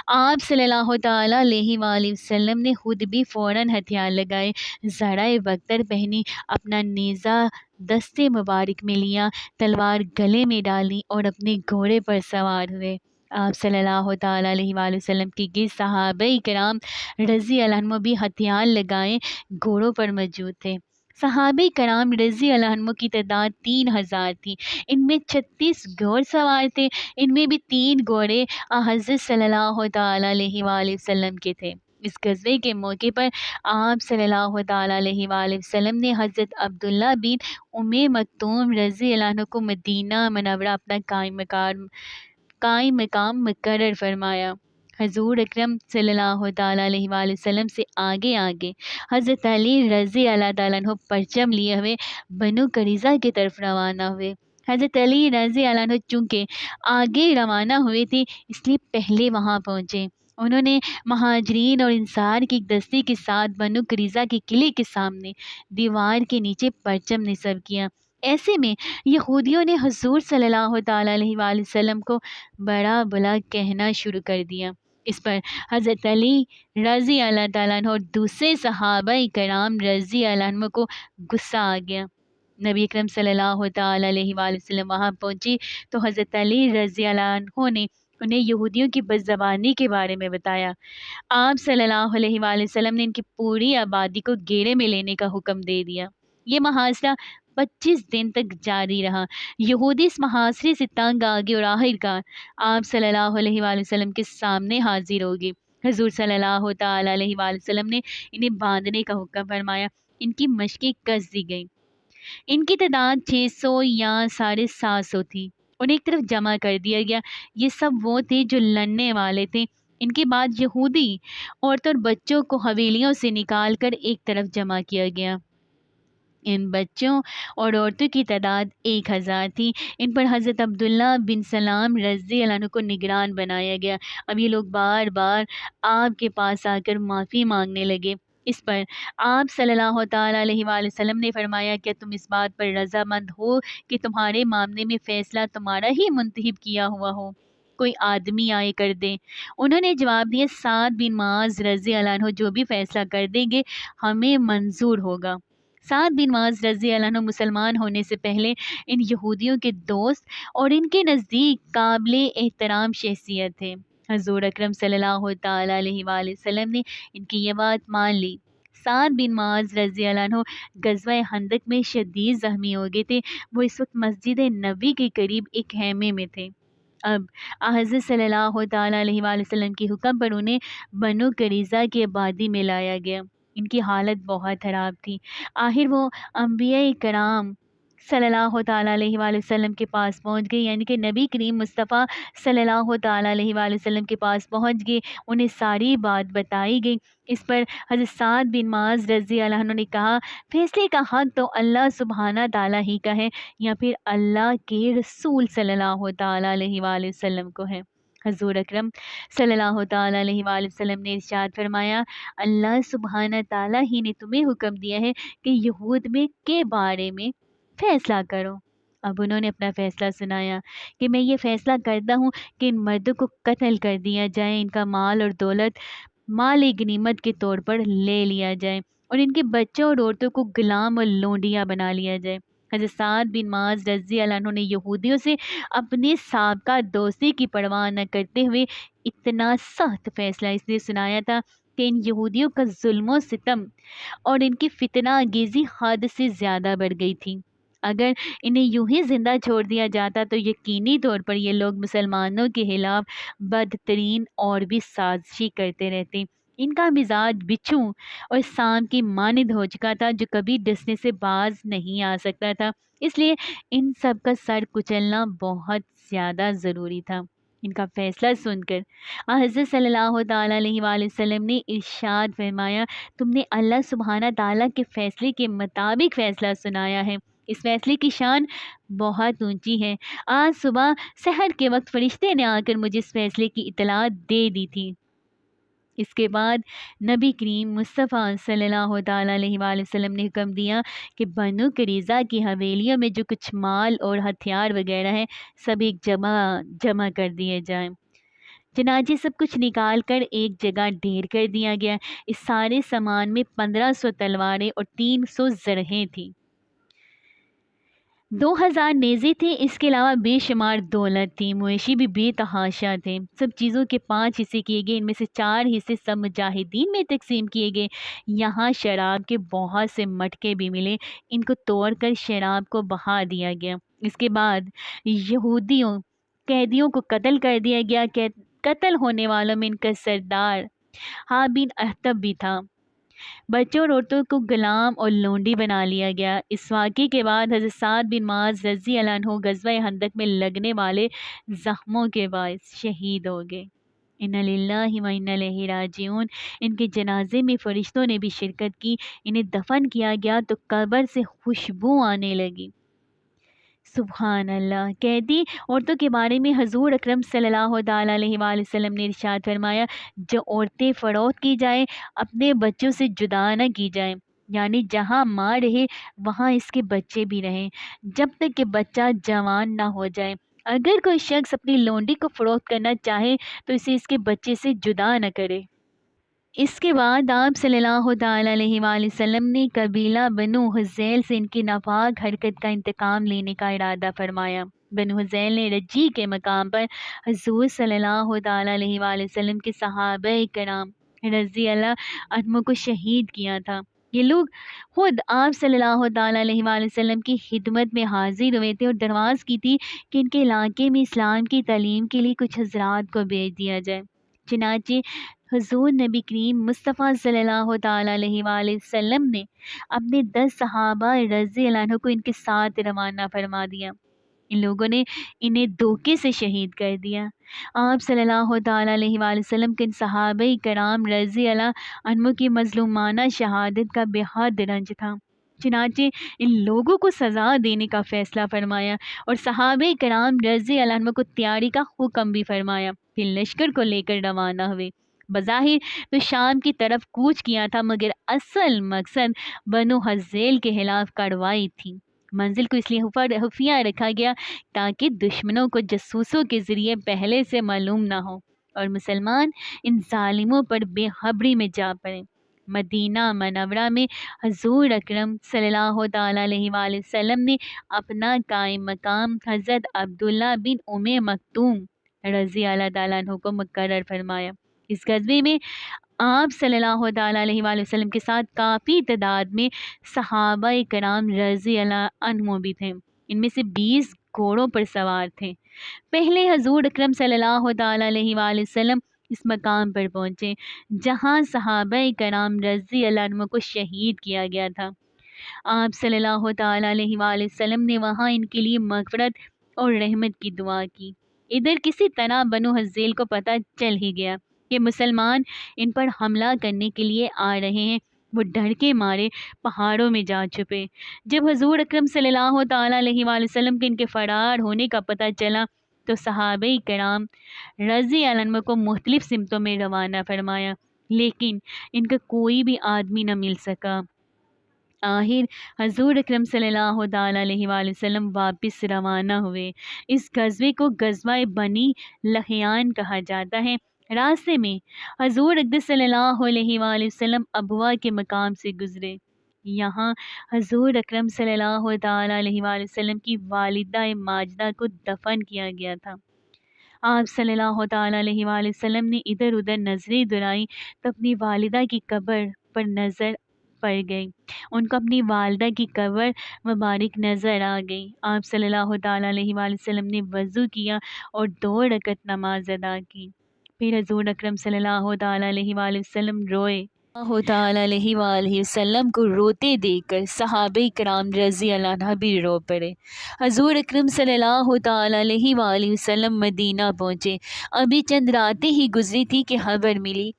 S1: آپ صلی اللہ تعالیٰ علیہ وآلہ وسلم نے خود بھی فوراً ہتھیار لگائے، زرۂ بختر پہنی، اپنا نیزہ دستے مبارک میں لیا، تلوار گلے میں ڈالی اور اپنے گھوڑے پر سوار ہوئے۔ آپ صلی اللہ تعالیٰ علیہ وآلہ وسلم کی گرد صحابہ کرام رضی اللہ عنہ بھی ہتھیار لگائے گھوڑوں پر موجود تھے۔ صحابہ کرام رضی اللہ عنہ کی تعداد 3000 تھی، ان میں 36 گھوڑ سوار تھے، ان میں بھی 3 گھوڑے حضرت صلی اللہ تعالیٰ علیہ وآلہ وسلم کے تھے۔ اس غزوے کے موقع پر آپ صلی اللہ تعالیٰ علیہ وآلہ وسلم نے حضرت عبداللہ بن ام مکتوم رضی اللہ عنہ کو مدینہ منورہ اپنا قائم مقام مقرر فرمایا۔ حضور اکرم صلی اللہ تعالیٰ علیہ وآلہ وسلم سے آگے آگے حضرت علی رضی اللہ تعالیٰ عنہ پرچم لیے ہوئے بنو قریظہ کی طرف روانہ ہوئے۔ حضرت علی رضی اللہ عنہ چونکہ آگے روانہ ہوئے تھے اس لیے پہلے وہاں پہنچے۔ انہوں نے مہاجرین اور انصار کی ایک دستے کے ساتھ بنو قریظہ کے قلعے کے سامنے دیوار کے نیچے پرچم نصب کیا۔ ایسے میں یہودیوں نے حضور صلی اللہ تعالیٰ علیہ وآلہ وسلم کو بڑا بلا کہنا شروع کر دیا۔ اس پر حضرت علی رضی اللہ تعالیٰ عنہ اور دوسرے صحابہ کرام رضی اللہ عنہ کو غصہ آ گیا۔ نبی اکرم صلی اللہ تعالیٰ علیہ وآلہ وسلم وہاں پہنچی تو حضرت علی رضی اللہ عنہ نے انہیں یہودیوں کی بد زبانی کے بارے میں بتایا۔ آپ صلی اللہ علیہ وآلہ وسلم نے ان کی پوری آبادی کو گھیرے میں لینے کا حکم دے دیا۔ یہ محاصرہ 25 دن تک جاری رہا۔ یہودی اس محاصرے سے تنگ آگے اور آخرکار آپ صلی اللہ علیہ وآلہ وسلم کے سامنے حاضر ہو گئے۔ حضور صلی اللہ تعالیٰ علیہ وآلہ وسلم نے انہیں باندھنے کا حکم فرمایا۔ ان کی مشقیں کس دی گئیں۔ ان کی تعداد 600 یا 750 تھی۔ انہیں ایک طرف جمع کر دیا گیا۔ یہ سب وہ تھے جو لڑنے والے تھے۔ ان کے بعد یہودی عورتوں اور بچوں کو حویلیوں سے نکال کر ایک طرف جمع کیا گیا۔ ان بچوں اور عورتوں کی تعداد 1000 تھی۔ ان پر حضرت عبداللہ بن سلام رضی اللہ عنہ کو نگران بنایا گیا۔ اب یہ لوگ بار بار آپ کے پاس آ کر معافی مانگنے لگے۔ اس پر آپ صلی اللہ تعالیٰ علیہ وآلہ وسلم نے فرمایا، کیا تم اس بات پر رضامند ہو کہ تمہارے معاملے میں فیصلہ تمہارا ہی منتخب کیا ہوا ہو؟ کوئی آدمی آئے کر دے۔ انہوں نے جواب دیا، سعد بن معاذ رضی اللہ عنہ جو بھی فیصلہ کر دیں گے ہمیں منظور ہوگا۔ سعد بن معاذ رضی اللہ عنہ مسلمان ہونے سے پہلے ان یہودیوں کے دوست اور ان کے نزدیک قابل احترام شخصیت تھے۔ حضور اکرم صلی اللہ تعالیٰ علیہ وآلہ وسلم نے ان کی یہ بات مان لی۔ سعد بن معاذ رضی اللہ عنہ غزوہ خندق میں شدید زخمی ہو گئے تھے۔ وہ اس وقت مسجد نبوی کے قریب ایک خیمے میں تھے۔ اب حضرت صلی اللہ تعالیٰ علیہ وآلہ وسلم کے حکم پر انہیں بنو قریظہ کی آبادی میں لایا گیا۔ ان کی حالت بہت خراب تھی۔ آخر وہ انبیاء کرام صلی اللہ تعالیٰ علیہ وآلہ وسلم کے پاس پہنچ گئے، یعنی کہ نبی کریم مصطفیٰ صلی اللہ تعالیٰ علیہ وآلہ وسلم کے پاس پہنچ گئے۔ انہیں ساری بات بتائی گئی۔ اس پر حضرت سعد بن معاذ رضی اللہ عنہ نے کہا، فیصلے کا حق تو اللہ سبحانہ تعالیٰ ہی کا ہے یا پھر اللہ کے رسول صلی اللہ تعالیٰ علیہ وآلہ وسلم کو ہے۔ حضور اکرم صلی اللہ تعالیٰ علیہ وآلہ وسلم نے ارشاد فرمایا، اللہ سبحانہ تعالیٰ ہی نے تمہیں حکم دیا ہے کہ یہود میں کے بارے میں فیصلہ کرو۔ اب انہوں نے اپنا فیصلہ سنایا کہ میں یہ فیصلہ کرتا ہوں کہ ان مردوں کو قتل کر دیا جائے، ان کا مال اور دولت مال غنیمت کے طور پر لے لیا جائے اور ان کے بچوں اور عورتوں کو غلام اور لونڈیاں بنا لیا جائے۔ حضرت سعد بن معاذ رضی اللہ عنہ نے یہودیوں سے اپنے سابقہ دوستی کی پرواہ نہ کرتے ہوئے اتنا سخت فیصلہ اس لیے سنایا تھا کہ ان یہودیوں کا ظلم و ستم اور ان کی فتنہ انگیزی حد سے زیادہ بڑھ گئی تھی۔ اگر انہیں یوں ہی زندہ چھوڑ دیا جاتا تو یقینی طور پر یہ لوگ مسلمانوں کے خلاف بدترین اور بھی سازشی کرتے رہتے۔ ان کا مزاج بچھو اور سام کی مانند ہو چکا تھا جو کبھی ڈسنے سے باز نہیں آ سکتا تھا، اس لیے ان سب کا سر کچلنا بہت زیادہ ضروری تھا۔ ان کا فیصلہ سن کر حضرت صلی اللہ تعالیٰ علیہ وآلہ وسلم نے ارشاد فرمایا، تم نے اللہ سبحانہ تعالیٰ کے فیصلے کے مطابق فیصلہ سنایا ہے۔ اس فیصلے کی شان بہت اونچی ہے۔ آج صبح سحر کے وقت فرشتے نے آ کر مجھے اس فیصلے کی اطلاع دے دی تھی۔ اس کے بعد نبی کریم مصطفیٰ صلی اللہ تعالیٰ علیہ وآلہ وسلم نے حکم دیا کہ بنو قریظہ کی حویلیوں میں جو کچھ مال اور ہتھیار وغیرہ ہیں سب ایک جمع کر دیے جائیں۔ چنانچہ سب کچھ نکال کر ایک جگہ ڈھیر کر دیا گیا۔ اس سارے سامان میں 1500 تلواریں اور 300 زرہیں تھیں، 2000 نیزے تھے، اس کے علاوہ بے شمار دولت تھی، مویشی بھی بے تحاشا تھے۔ سب چیزوں کے 5 حصے کیے گئے، ان میں سے 4 حصے سب مجاہدین میں تقسیم کیے گئے۔ یہاں شراب کے بہت سے مٹکے بھی ملے، ان کو توڑ کر شراب کو بہا دیا گیا۔ اس کے بعد یہودیوں قیدیوں کو قتل کر دیا گیا۔ قتل ہونے والوں میں ان کا سردار حاب بن اخطب بھی تھا۔ بچوں اور عورتوں کو غلام اور لونڈی بنا لیا گیا۔ اس واقعے کے بعد حضرت سعد بن معاذ رضی اللہ عنہ غزوہ خندق میں لگنے والے زخموں کے باعث شہید ہو گئے۔ انا للہ و انا الیہ راجعون۔ ان کے جنازے میں فرشتوں نے بھی شرکت کی۔ انہیں دفن کیا گیا تو قبر سے خوشبو آنے لگی۔ سبحان اللہ۔ قیدی عورتوں کے بارے میں حضور اکرم صلی اللہ تعالیٰ علیہ وآلہ وسلم نے ارشاد فرمایا، جو عورتیں فروخت کی جائیں اپنے بچوں سے جدا نہ کی جائیں، یعنی جہاں ماں رہے وہاں اس کے بچے بھی رہیں جب تک کہ بچہ جوان نہ ہو جائے۔ اگر کوئی شخص اپنی لونڈی کو فروخت کرنا چاہے تو اسے اس کے بچے سے جدا نہ کرے۔ اس کے بعد آپ صلی اللہ تعالیٰ علیہ وآلہ وسلم نے قبیلہ بنو حذیل سے ان کی ناپاک حرکت کا انتقام لینے کا ارادہ فرمایا۔ بنو حذیل نے رجی کے مقام پر حضور صلی اللہ تعالیٰ علیہ وآلہ وسلم کے صحابہ کرام رضی اللہ عنہم کو شہید کیا تھا۔ یہ لوگ خود آپ صلی اللہ تعالیٰ علیہ وآلہ وسلم کی خدمت میں حاضر ہوئے تھے اور درخواست کی تھی کہ ان کے علاقے میں اسلام کی تعلیم کے لیے کچھ حضرات کو بھیج دیا جائے۔ چنانچہ حضور نبی کریم مصطفیٰ صلی اللہ تعالیٰ علیہ وآلہ وسلم نے اپنے 10 صحابہ رضی اللہ عنہ کو ان کے ساتھ روانہ فرما دیا۔ ان لوگوں نے انہیں دھوکے سے شہید کر دیا۔ آپ صلی اللہ تعالیٰ علیہ وآلہ وسلم کے ان صحابہ کرام رضی اللہ عنہ کی مظلومانہ شہادت کا بے حد رنج تھا۔ چنانچہ ان لوگوں کو سزا دینے کا فیصلہ فرمایا اور صحابہ کرام رضی اللہ عنہ کو تیاری کا حکم بھی فرمایا۔ پھر لشکر کو لے کر روانہ ہوئے۔ بظاہر تو شام کی طرف کوچ کیا تھا، مگر اصل مقصد بنو حذیل کے خلاف کارروائی تھی۔ منزل کو اس لیے خفیہ رکھا گیا تاکہ دشمنوں کو جاسوسوں کے ذریعے پہلے سے معلوم نہ ہو اور مسلمان ان ظالموں پر بے خبری میں جا پڑے۔ مدینہ منورہ میں حضور اکرم صلی اللہ تعالیٰ علیہ وآلہ وسلم نے اپنا قائم مقام حضرت عبداللہ بن مکتوم رضی اللہ تعالیٰ عنہ کو مقرر فرمایا۔ اس غزوے میں آپ صلی اللہ تعالیٰ علیہ وآلہ وسلم کے ساتھ کافی تعداد میں صحابہ کرام رضی اللہ عنہ بھی تھے۔ ان میں سے 20 گھوڑوں پر سوار تھے۔ پہلے حضور اکرم صلی اللہ تعالیٰ علیہ وآلہ وسلم اس مقام پر پہنچے جہاں صحابہ کرام رضی اللہ عنہ کو شہید کیا گیا تھا۔ آپ صلی اللہ تعالیٰ علیہ وآلہ وسلم نے وہاں ان کے لیے مغفرت اور رحمت کی دعا کی۔ ادھر کسی طرح بنو حذیل کو پتہ چل ہی گیا کہ مسلمان ان پر حملہ کرنے کے لیے آ رہے ہیں۔ وہ ڈر کے مارے پہاڑوں میں جا چھپے۔ جب حضور اکرم صلی اللہ تعالیٰ علیہ وآلہ وسلم کے ان کے فرار ہونے کا پتہ چلا تو صحابہ کرام رضی اللہ عنہ کو مختلف سمتوں میں روانہ فرمایا، لیکن ان کا کوئی بھی آدمی نہ مل سکا۔ آخر حضور اکرم صلی اللہ تعالیٰ علیہ وآلہ وسلم واپس روانہ ہوئے۔ اس غزوے کو غزوہ بنی لحیان کہا جاتا ہے۔ راستے میں حضور اقدس صلی اللہ علیہ وآلہ وسلم ابوا کے مقام سے گزرے۔ یہاں حضور اکرم صلی اللہ تعالیٰ علیہ وآلہ وسلم کی والدہ ماجدہ کو دفن کیا گیا تھا۔ آپ صلی اللہ تعالیٰ علیہ وآلہ وسلم نے ادھر ادھر نظریں دوڑائیں تو اپنی والدہ کی قبر پر نظر پڑ گئی۔ ان کو اپنی والدہ کی قبر مبارک نظر آ گئی۔ آپ صلی اللہ تعالیٰ علیہ وآلہ وسلم نے وضو کیا اور 2 رکعت نماز ادا کی۔ پھر حضور اکرم صلی اللہ تعالیٰ علیہ وآلہ وسلم روئے۔ اللہ تعالیٰ علیہ وآلہ وسلم کو روتے دیکھ کر صحابہ کرام رضی اللہ عنہ بھی رو پڑے۔ حضور اکرم صلی اللہ تعالیٰ علیہ وآلہ وسلم مدینہ پہنچے۔ ابھی چند راتیں ہی گزری تھی کہ خبر ملی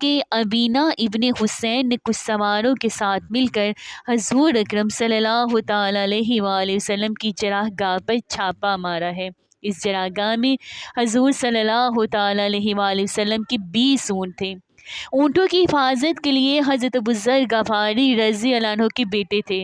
S1: کہ ابینہ ابن حسین نے کچھ سواروں کے ساتھ مل کر حضور اکرم صلی اللہ تعالیٰ علیہ وآلہ وسلم کی چراہ گاہ پر چھاپا مارا ہے۔ اس چراہ گاہ میں حضور صلی اللہ تعالیٰ علیہ وآلہ وسلم کے 20 اونٹ تھے۔ اونٹوں کی حفاظت کے لیے حضرت ابوذر غفاری رضی اللہ عنہ کے بیٹے تھے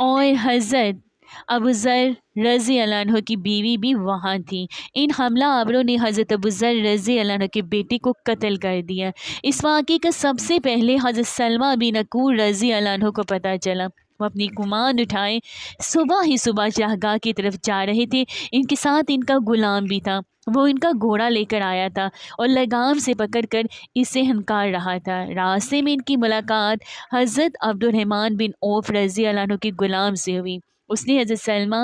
S1: اور حضرت ابوذر رضی اللہ عنہ کی بیوی بھی وہاں تھی۔ ان حملہ آوروں نے حضرت ابوذر رضی اللہ عنہ کے بیٹے کو قتل کر دیا۔ اس واقعے کا سب سے پہلے حضرت سلمہ بن اکوع رضی اللہ عنہ کو پتہ چلا۔ وہ اپنی کمان اٹھائے صبح چراگاہ کی طرف جا رہے تھے۔ ان کے ساتھ ان کا غلام بھی تھا۔ وہ ان کا گھوڑا لے کر آیا تھا اور لگام سے پکڑ کر اسے ہنکار رہا تھا۔ راستے میں ان کی ملاقات حضرت عبد الرحمن بن عوف رضی اللہ عنہ کے غلام سے ہوئی۔ اس نے حضرت سلمہ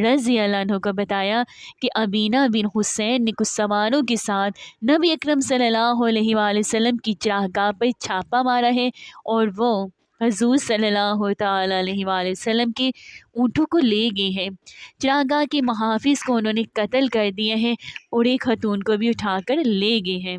S1: رضی اللہ عنہ کو بتایا کہ ابینہ بن حسین نے کچھ سواروں کے ساتھ نبی اکرم صلی اللہ علیہ وآلہ وسلم کی چراہ گاہ پر چھاپا مارا ہے اور وہ حضور صلی اللہ تعالیٰ علیہ وآلہ وسلم کے اونٹوں کو لے گئے ہیں۔ چراہ گاہ کے محافظ کو انہوں نے قتل کر دیا ہے اور ایک خاتون کو بھی اٹھا کر لے گئے ہیں۔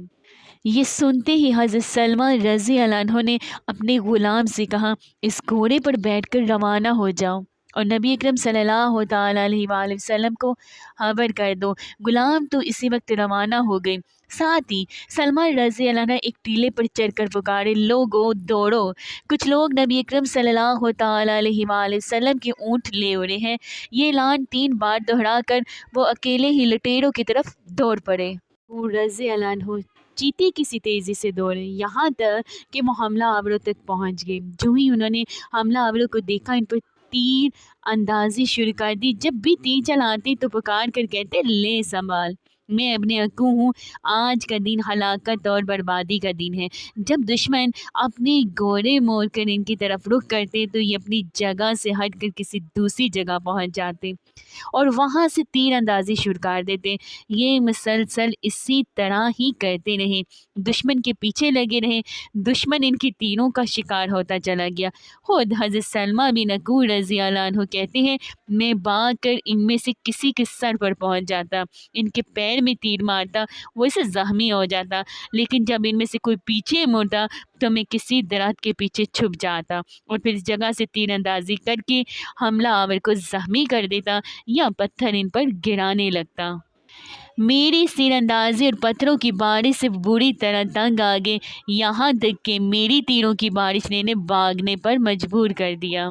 S1: یہ سنتے ہی حضرت سلمہ رضی اللہ عنہ نے اپنے غلام سے کہا، اس گھوڑے پر بیٹھ کر روانہ ہو جاؤ اور نبی اکرم صلی اللہ تعالیٰ علیہ وآلہ وسلم کو خبر کر دو۔ غلام تو اسی وقت روانہ ہو گئے۔ ساتھ ہی سلمہ رضی اللہ عنہ ایک ٹیلے پر چڑھ کر پکارے، لوگو دوڑو، کچھ لوگ نبی اکرم صلی اللہ تعالیٰ علیہ وآلہ وسلم کے اونٹ لے اڑے ہیں۔ یہ اعلان 3 بار دہرا کر وہ اکیلے ہی لٹیروں کی طرف دوڑ پڑے۔ رضی اللہ عنہ چیتے کسی تیزی سے دوڑے یہاں تک کہ وہ حملہ آوروں تک پہنچ گئے۔ جو ہی انہوں نے حملہ آوروں کو دیکھا، ان پر تیر اندازی شروع کر دی۔ جب بھی تیر چلاتے تو پکار کر کہتے، لے سنبھال، میں ابن اکوع ہوں، آج کا دن ہلاکت اور بربادی کا دن ہے۔ جب دشمن اپنے گھوڑے موڑ کر ان کی طرف رخ کرتے تو یہ اپنی جگہ سے ہٹ کر کسی دوسری جگہ پہنچ جاتے اور وہاں سے تیر اندازی شروع کر دیتے۔ یہ مسلسل اسی طرح ہی کرتے رہے، دشمن کے پیچھے لگے رہے۔ دشمن ان کی تیروں کا شکار ہوتا چلا گیا۔ خود حضرت سلمہ بن اکوع رضی اللہ عنہ کہتے ہیں، میں بھاگ کر ان میں سے کسی کے سر پر پہنچ جاتا، ان کے پیر سر میں تیر مارتا وہ اسے زخمی ہو جاتا، لیکن جب ان میں سے کوئی پیچھے مڑتا تو میں کسی درخت کے پیچھے چھپ جاتا اور پھر اس جگہ سے تیر اندازی کر کے حملہ آور کو زخمی کر دیتا یا پتھر ان پر گرانے لگتا۔ میری تیر اندازی اور پتھروں کی بارش سے بری طرح تنگ آ گئے، یہاں تک کہ میری تیروں کی بارش نے انہیں بھاگنے پر مجبور کر دیا۔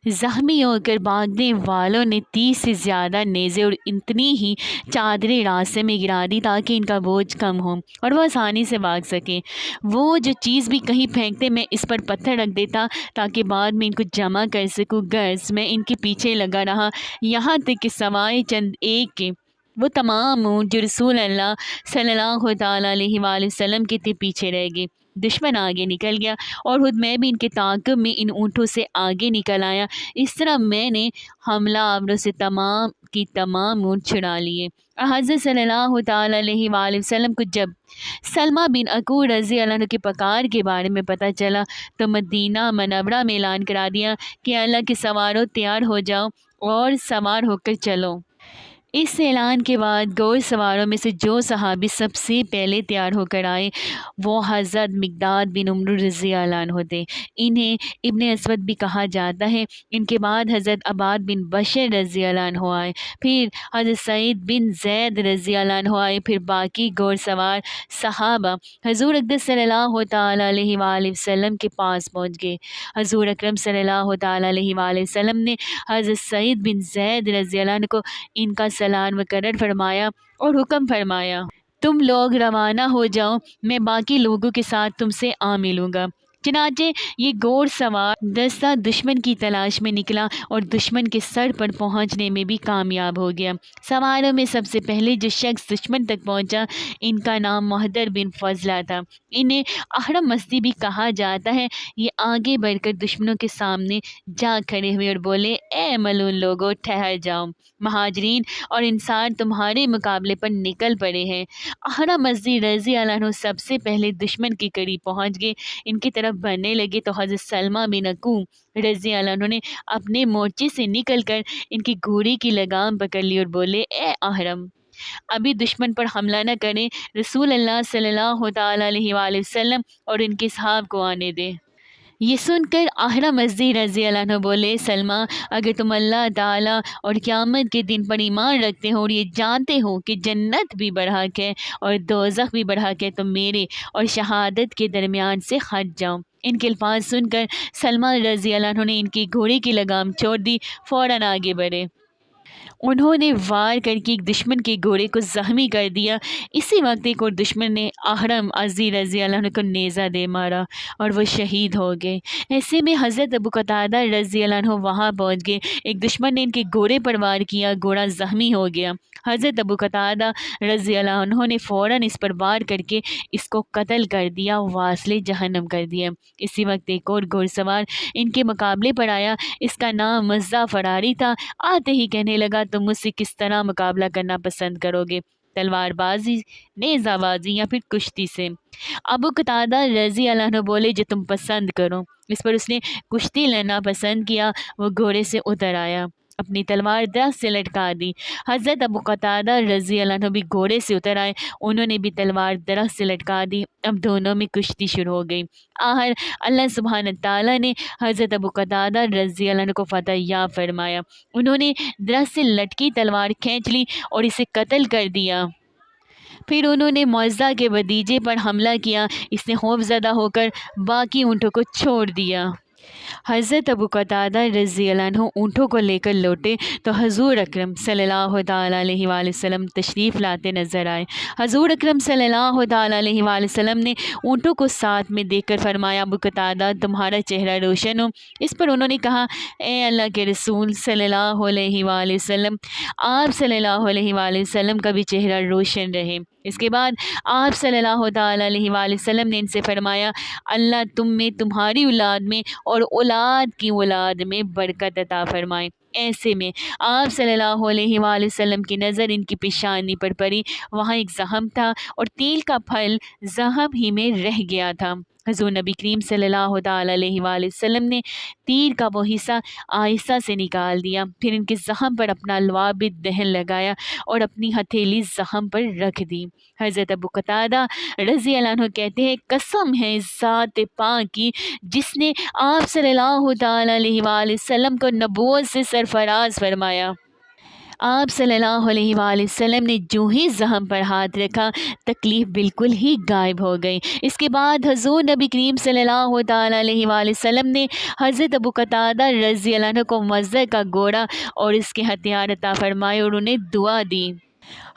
S1: زخمی ہو کر بھاگنے والوں نے 30 سے زیادہ نیزے اور اتنی ہی چادریں راستے میں گرا دی تاکہ ان کا بوجھ کم ہو اور وہ آسانی سے بھاگ سکیں۔ وہ جو چیز بھی کہیں پھینکتے میں اس پر پتھر رکھ دیتا تاکہ بعد میں ان کو جمع کر سکوں۔ غرض میں ان کے پیچھے لگا رہا، یہاں تک کہ سوائے چند ایک کے وہ تمام اونٹ جو رسول اللہ صلی اللہ تعالیٰ علیہ وآلہ وسلم کے تھے پیچھے رہ گئے۔ دشمن آگے نکل گیا اور خود میں بھی ان کے تعاقب میں ان اونٹوں سے آگے نکل آیا۔ اس طرح میں نے حملہ آوروں سے تمام اونٹ چھڑا لیے۔ حضرت صلی اللہ تعالیٰ علیہ وآلہ وسلم کو جب سلمہ بن اکوع رضی اللہ عنہ کے پکار کے بارے میں پتہ چلا تو مدینہ منورہ میں اعلان کرا دیا کہ اللہ کے سواروں تیار ہو جاؤ اور سوار ہو کر چلو۔ اس اعلان کے بعد گھوڑ سواروں میں سے جو صحابی سب سے پہلے تیار ہو کر آئے وہ حضرت مقداد بن عمرو رضی اللہ عنہ تھے۔ انہیں ابن اسود بھی کہا جاتا ہے۔ ان کے بعد حضرت عباد بن بشر رضی اللہ عنہ آئے، پھر حضرت سعید بن زید رضی اللہ عنہ آئے، پھر باقی گھوڑ سوار صحابہ حضور اقدس صلی اللہ تعالیٰ علیہ وآلہ وسلم کے پاس پہنچ گئے۔ حضور اکرم صلی اللہ تعالیٰ علیہ وآلہ وسلم نے حضرت سعید بن زید رضی اللہ عنہ کو ان کا سلام مقرر فرمایا اور حکم فرمایا، تم لوگ روانہ ہو جاؤ، میں باقی لوگوں کے ساتھ تم سے آ ملوں گا۔ چنانچہ یہ گھوڑ سوار دستہ دشمن کی تلاش میں نکلا اور دشمن کے سر پر پہنچنے میں بھی کامیاب ہو گیا۔ سواروں میں سب سے پہلے جو شخص دشمن تک پہنچا ان کا نام محدر بن فضلہ تھا۔ انہیں احرم مستی بھی کہا جاتا ہے۔ یہ آگے بڑھ کر دشمنوں کے سامنے جا کھڑے ہوئے اور بولے، اے ملعون لوگوں، ٹھہر جاؤ، مہاجرین اور انصار تمہارے مقابلے پر نکل پڑے ہیں۔ احرم مستی رضی اللہ عنہ سب سے پہلے دشمن کے قریب پہنچ گئے، ان کی طرف بڑھنے لگے تو حضرت سلمہ بن اکوع رضی اللہ عنہ نے اپنے مورچے سے نکل کر ان کی گھوڑی کی لگام پکڑ لی اور بولے، اے احرم، ابھی دشمن پر حملہ نہ کریں، رسول اللہ صلی اللہ تعالیٰ علیہ وآلہ وسلم اور ان کے اصحاب کو آنے دیں۔ یہ سن کر احرم مستی رضی اللہ عنہ بولے، سلمہ، اگر تم اللہ تعالیٰ اور قیامت کے دن پر ایمان رکھتے ہو اور یہ جانتے ہو کہ جنت بھی برحق ہے اور دوزخ بھی برحق ہے تو میرے اور شہادت کے درمیان سے ہٹ جاؤ۔ ان کے الفاظ سن کر سلمہ رضی اللہ عنہ نے ان کی گھوڑے کی لگام چھوڑ دی، فوراً آگے بڑھے۔ انہوں نے وار کر کے ایک دشمن کے گھوڑے کو زخمی کر دیا۔ اسی وقت ایک اور دشمن نے احرم مستی رضی اللہ عنہ کو نیزہ دے مارا اور وہ شہید ہو گئے۔ ایسے میں حضرت ابو قتادہ رضی اللہ عنہ وہاں پہنچ گئے۔ ایک دشمن نے ان کے گھوڑے پر وار کیا، گھوڑا زخمی ہو گیا۔ حضرت ابو قتادہ رضی اللہ عنہ نے فوراً اس پر وار کر کے اس کو قتل کر دیا، واصل جہنم کر دیا۔ اسی وقت ایک اور گھوڑ سوار ان کے مقابلے پر آیا، اس کا نام مزہ فراری تھا۔ آتے ہی کہنے لگا، تم مجھ سے کس طرح مقابلہ کرنا پسند کرو گے، تلوار بازی، نیزہ بازی یا پھر کشتی سے؟ ابو قتادہ رضی اللہ عنہ بولے، جو تم پسند کرو۔ اس پر اس نے کشتی لڑنا پسند کیا۔ وہ گھوڑے سے اتر آیا، اپنی تلوار درخت سے لٹکا دی۔ حضرت ابو قتادہ رضی اللہ عنہ بھی گھوڑے سے اتر آئے، انہوں نے بھی تلوار درخت سے لٹکا دی۔ اب دونوں میں کشتی شروع ہو گئی۔ آخر اللہ سبحانہ تعالیٰ نے حضرت ابو قتادہ رضی اللہ عنہ کو فتح یاب فرمایا۔ انہوں نے درخت سے لٹکی تلوار کھینچ لی اور اسے قتل کر دیا۔ پھر انہوں نے معزہ کے بھتیجے پر حملہ کیا، اس نے خوف زدہ ہو کر باقی اونٹوں کو چھوڑ دیا۔ حضرت ابو قتادہ رضی اللہ عنہ اونٹوں کو لے کر لوٹے تو حضور اکرم صلی اللہ تعالیٰ علیہ وآلہ وسلم تشریف لاتے نظر آئے۔ حضور اکرم صلی اللہ تعالیٰ علیہ وآلہ وسلم نے اونٹوں کو ساتھ میں دیکھ کر فرمایا، ابو قتادہ، تمہارا چہرہ روشن ہو۔ اس پر انہوں نے کہا، اے اللہ کے رسول صلی اللہ علیہ وآلہ وسلم، آپ صلی اللہ علیہ وآلہ وسلم کا بھی چہرہ روشن رہے۔ اس کے بعد آپ صلی اللہ تعالیٰ علیہ وآلہ وسلم نے ان سے فرمایا، اللہ تم میں، تمہاری اولاد میں اور اولاد کی اولاد میں برکت عطا فرمائے۔ ایسے میں آپ صلی اللہ علیہ وآلہ وسلم کی نظر ان کی پیشانی پر پڑی، وہاں ایک زخم تھا اور تیل کا پھل زخم ہی میں رہ گیا تھا۔ حضور نبی کریم صلی اللہ تعالی علیہ وآلہ وسلم نے تیر کا وہ حصہ آہستہ سے نکال دیا، پھر ان کے زخم پر اپنا لعاب دہن لگایا اور اپنی ہتھیلی زخم پر رکھ دی۔ حضرت ابو قتادہ رضی اللہ عنہ کہتے ہیں، قسم ہے ذات پاک کی جس نے آپ صلی اللہ تعالی علیہ وآلہ وسلم کو نبوت سے سرفراز فرمایا، آپ صلی اللہ علیہ وآلہ وسلم نے جو ہی زخم پر ہاتھ رکھا تکلیف بالکل ہی غائب ہو گئی۔ اس کے بعد حضور نبی کریم صلی اللہ تعالی علیہ وآلہ وسلم نے حضرت ابو قتادہ رضی اللہ عنہ کو مزہ کا گھوڑا اور اس کے ہتھیار عطا فرمائے اور انہیں دعا دی۔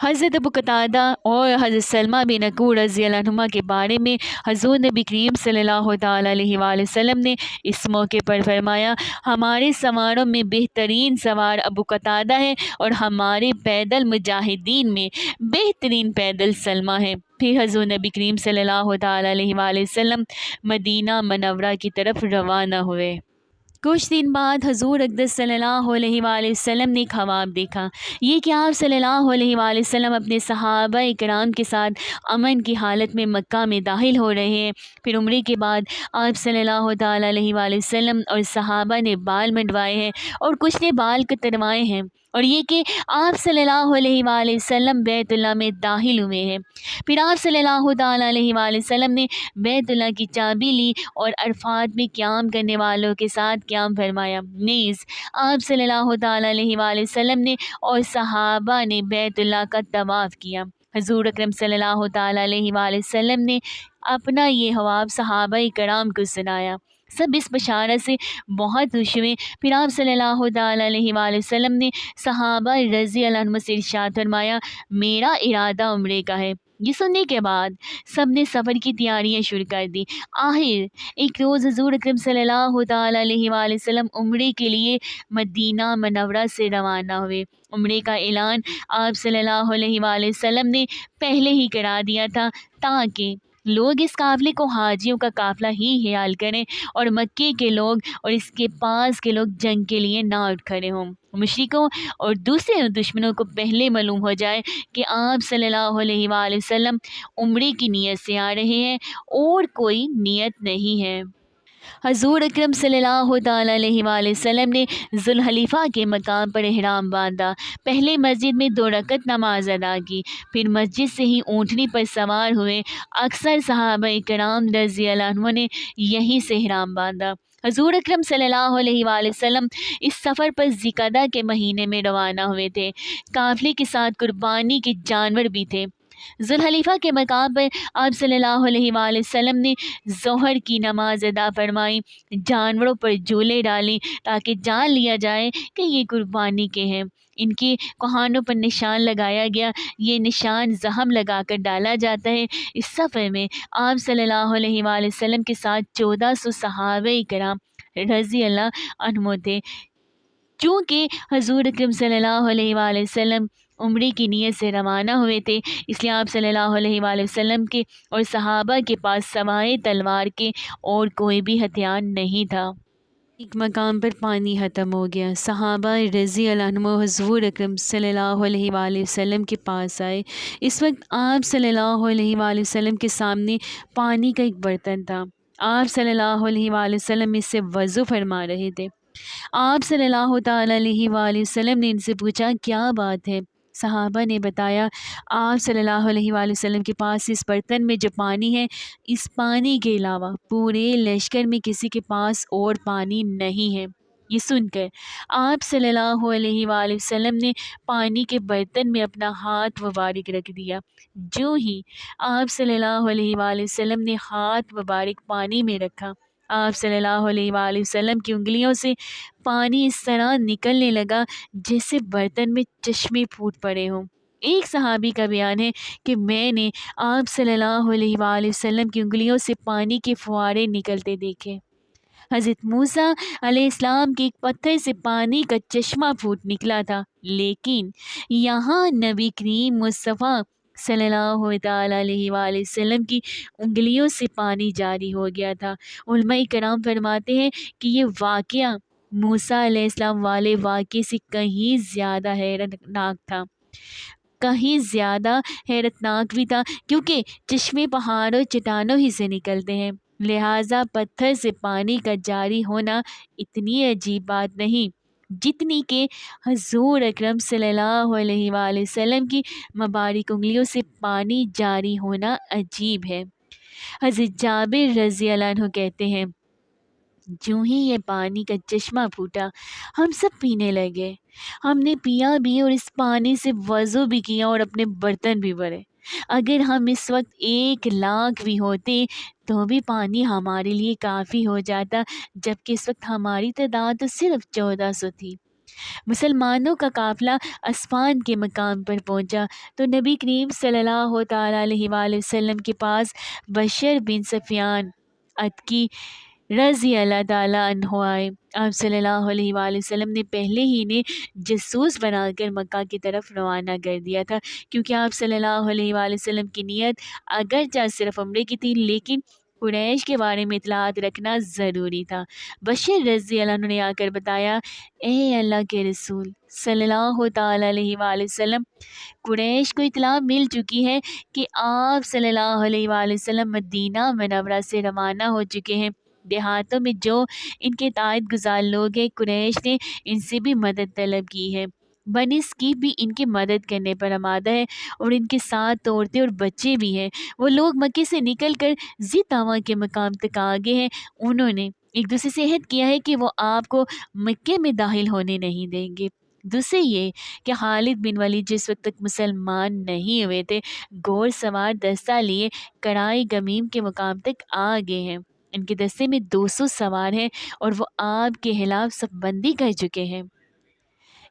S1: حضرت ابو قتادہ اور حضرت سلمہ بن اکوع رضی اللہ عنہما کے بارے میں حضور نبی کریم صلی اللہ تعالی علیہ وآلہ وسلم نے اس موقع پر فرمایا، ہمارے سواروں میں بہترین سوار ابو قتادہ ہے اور ہمارے پیدل مجاہدین میں بہترین پیدل سلمہ ہے۔ پھر حضور نبی کریم صلی اللہ تعالی علیہ وآلہ وسلم مدینہ منورہ کی طرف روانہ ہوئے۔ کچھ دن بعد حضور اقدس صلی اللہ علیہ وآلہ وسلم نے ایک خواب دیکھا، یہ کہ آپ صلی اللہ علیہ وآلہ وسلم اپنے صحابہ کرام کے ساتھ امن کی حالت میں مکہ میں داخل ہو رہے ہیں۔ پھر عمرے کے بعد آپ صلی اللہ تعالی علیہ وآلہ وسلم اور صحابہ نے بال منڈوائے ہیں اور کچھ نے بال کتروائے ہیں، اور یہ کہ آپ صلی اللہ علیہ وآلہ وسلم بیت اللہ میں داخل ہوئے ہیں۔ پھر آپ صلی اللہ تعالی علیہ وآلہ وسلم نے بیت اللہ کی چابی لی اور عرفات میں قیام کرنے والوں کے ساتھ قیام فرمایا۔ نیز آپ صلی اللہ تعالی علیہ وآلہ وسلم نے اور صحابہ نے بیت اللہ کا طواف کیا۔ حضور اکرم صلی اللہ تعالی علیہ وآلہ وسلم نے اپنا یہ خواب صحابہ کرام کو سنایا، سب اس بشارت سے بہت خوش ہوئے۔ پھر آپ صلی اللہ تعالی علیہ وآلہ وسلم نے صحابہ رضی اللہ عنہم سے ارشاد فرمایا، میرا ارادہ عمرے کا ہے۔ یہ سننے کے بعد سب نے سفر کی تیاریاں شروع کر دی۔ آخر ایک روز حضور اکرم صلی اللہ تعالی علیہ وآلہ وسلم عمرے کے لیے مدینہ منورہ سے روانہ ہوئے۔ عمرے کا اعلان آپ صلی اللہ علیہ وآلہ وسلم نے پہلے ہی کرا دیا تھا تاکہ لوگ اس قافلے کو حاجیوں کا قافلہ ہی خیال کریں اور مکے کے لوگ اور اس کے پاس کے لوگ جنگ کے لیے نہ اٹھ کھڑے ہوں۔ مشرکوں اور دوسرے دشمنوں کو پہلے معلوم ہو جائے کہ آپ صلی اللہ علیہ وآلہ وسلم عمرے کی نیت سے آ رہے ہیں اور کوئی نیت نہیں ہے۔ حضور اکرم صلی اللہ تعالی علیہ وآلہ وسلم نے ذوالحلیفہ کے مقام پر احرام باندھا، پہلے مسجد میں 2 رکعت نماز ادا کی، پھر مسجد سے ہی اونٹنی پر سوار ہوئے۔ اکثر صحابہ کرام رضی اللہ عنہم نے یہیں سے احرام باندھا۔ حضور اکرم صلی اللہ علیہ وآلہ وسلم اس سفر پر ذوالقعدہ کے مہینے میں روانہ ہوئے تھے۔ قافلے کے ساتھ قربانی کے جانور بھی تھے۔ ذوالحلیفہ کے مقام پر آپ صلی اللہ علیہ وآلہ وسلم نے ظہر کی نماز ادا فرمائی، جانوروں پر جھولے ڈالیں تاکہ جان لیا جائے کہ یہ قربانی کے ہیں۔ ان کے کوہانوں پر نشان لگایا گیا، یہ نشان زخم لگا کر ڈالا جاتا ہے۔ اس سفر میں آپ صلی اللہ علیہ وآلہ وسلم کے ساتھ 1400 صحابہ کرام رضی اللہ عنہم تھے۔ چونکہ حضور اکرم صلی اللہ علیہ وآلہ وسلم عمرے کی نیت سے روانہ ہوئے تھے، اس لیے آپ صلی اللہ علیہ وآلہ وسلم کے اور صحابہ کے پاس سوائے تلوار کے اور کوئی بھی ہتھیار نہیں تھا۔ ایک مقام پر پانی ختم ہو گیا، صحابہ رضی اللہ عنہم حضور اکرم صلی اللہ علیہ وآلہ وسلم کے پاس آئے۔ اس وقت آپ صلی اللہ علیہ وآلہ وسلم کے سامنے پانی کا ایک برتن تھا، آپ صلی اللہ علیہ وآلہ وسلم اس سے وضو فرما رہے تھے۔ آپ صلی اللہ تعالی علیہ وآلہ وسلم نے ان سے پوچھا، کیا بات ہے؟ صحابہ نے بتایا، آپ صلی اللہ علیہ وآلہ وسلم کے پاس اس برتن میں جو پانی ہے، اس پانی کے علاوہ پورے لشکر میں کسی کے پاس اور پانی نہیں ہے۔ یہ سن کر آپ صلی اللہ علیہ وآلہ وسلم نے پانی کے برتن میں اپنا ہاتھ مبارک رکھ دیا۔ جو ہی آپ صلی اللہ علیہ وآلہ وسلم نے ہاتھ مبارک پانی میں رکھا، آپ صلی اللہ علیہ وآلہ وسلم کی انگلیوں سے پانی اس طرح نکلنے لگا جیسے برتن میں چشمے پھوٹ پڑے ہوں۔ ایک صحابی کا بیان ہے کہ میں نے آپ صلی اللہ علیہ وآلہ وسلم کی انگلیوں سے پانی کے فوارے نکلتے دیکھے۔ حضرت موسیٰ علیہ السلام کے ایک پتھر سے پانی کا چشمہ پھوٹ نکلا تھا، لیکن یہاں نبی کریم مصطفیٰ صلی اللہ تعالی علیہ وآلہ وسلم کی انگلیوں سے پانی جاری ہو گیا تھا۔ علماء کرام فرماتے ہیں کہ یہ واقعہ موسیٰ علیہ السلام والے واقعے سے کہیں زیادہ حیرتناک تھا، کہیں زیادہ حیرتناک بھی تھا، کیونکہ چشمے پہاڑوں چٹانوں ہی سے نکلتے ہیں۔ لہٰذا پتھر سے پانی کا جاری ہونا اتنی عجیب بات نہیں جتنی کہ حضور اکرم صلی اللہ علیہ وآلہ وسلم کی مبارک انگلیوں سے پانی جاری ہونا عجیب ہے۔ حضرت جابر رضی اللہ عنہ کہتے ہیں، جوں ہی یہ پانی کا چشمہ پھوٹا ہم سب پینے لگے۔ ہم نے پیا بھی اور اس پانی سے وضو بھی کیا اور اپنے برتن بھی بھرے۔ اگر ہم اس وقت 1,00,000 بھی ہوتے تو بھی پانی ہمارے لیے کافی ہو جاتا، جبکہ اس وقت ہماری تعداد تو صرف 1400 تھی۔ مسلمانوں کا قافلہ اسفان کے مقام پر پہنچا تو نبی کریم صلی اللہ تعالیٰ علیہ وآلہ وسلم کے پاس بشر بن سفیان عتکی رضی اللہ تعالیٰ عنہ آئے۔ آپ صلی اللہ علیہ وآلہ وسلم نے پہلے ہی انہیں جاسوس بنا کر مکہ کی طرف روانہ کر دیا تھا، کیونکہ آپ صلی اللہ علیہ وآلہ وسلم کی نیت اگرچہ صرف عمرے کی تھی لیکن قریش کے بارے میں اطلاعات رکھنا ضروری تھا۔ بشیر رضی اللہ عنہ نے آ کر بتایا، اے اللہ کے رسول صلی اللہ تعالیٰ علیہ وآلہ وسلم، قریش کو اطلاع مل چکی ہے کہ آپ صلی اللہ علیہ وآلہ وسلم مدینہ منورہ سے روانہ ہو چکے ہیں۔ دیہاتوں میں جو ان کے اطاعت گزار لوگ ہیں، قریش نے ان سے بھی مدد طلب کی ہے۔ بنی ثقیف بھی ان کی مدد کرنے پر آمادہ ہے اور ان کے ساتھ عورتیں اور بچے بھی ہیں۔ وہ لوگ مکے سے نکل کر ذی طویٰ کے مقام تک آگے ہیں۔ انہوں نے ایک دوسرے سے عہد کیا ہے کہ وہ آپ کو مکے میں داخل ہونے نہیں دیں گے۔ دوسرے یہ کہ خالد بن ولید جس وقت تک مسلمان نہیں ہوئے تھے، گھوڑ سوار دستہ لیے کرائی گمیم کے مقام تک آ گئے ہیں۔ ان کے دستے میں 200 سوار ہیں اور وہ آپ کے خلاف صف بندی کر چکے ہیں۔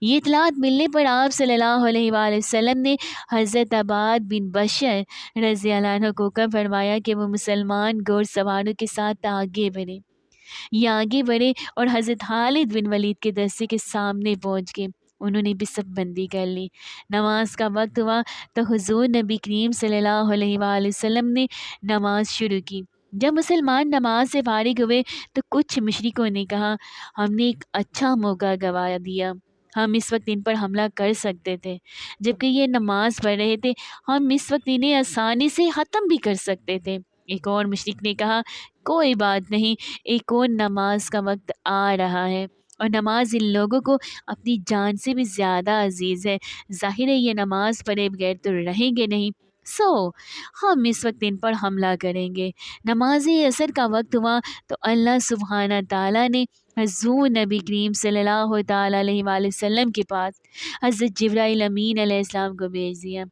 S1: یہ اطلاعات ملنے پر آپ صلی اللہ علیہ وآلہ وسلم نے حضرت عباد بن بشر رضی اللہ عنہ کو حکم فرمایا کہ وہ مسلمان گھوڑ سواروں کے ساتھ آگے بڑھے۔ یہ آگے بڑھے اور حضرت خالد بن ولید کے دستے کے سامنے پہنچ گئے۔ انہوں نے بھی صف بندی کر لی۔ نماز کا وقت ہوا تو حضور نبی کریم صلی اللہ علیہ وآلہ وسلم نے نماز شروع کی۔ جب مسلمان نماز سے فارغ ہوئے تو کچھ مشرکوں نے کہا، ہم نے ایک اچھا موقع گنوا دیا، ہم اس وقت ان پر حملہ کر سکتے تھے، جبکہ یہ نماز پڑھ رہے تھے، ہم اس وقت انہیں آسانی سے ختم بھی کر سکتے تھے۔ ایک اور مشرک نے کہا، کوئی بات نہیں، ایک اور نماز کا وقت آ رہا ہے اور نماز ان لوگوں کو اپنی جان سے بھی زیادہ عزیز ہے، ظاہر ہے یہ نماز پڑھے بغیر تو رہیں گے نہیں، ہم اس وقت ان پر حملہ کریں گے۔ نماز عصر کا وقت ہوا تو اللہ سبحانہ تعالیٰ نے حضور نبی کریم صلی اللہ تعالیٰ علیہ وآلہ وسلم کے پاس حضرت جبرائیل امین علیہ السلام کو بھیج دیا۔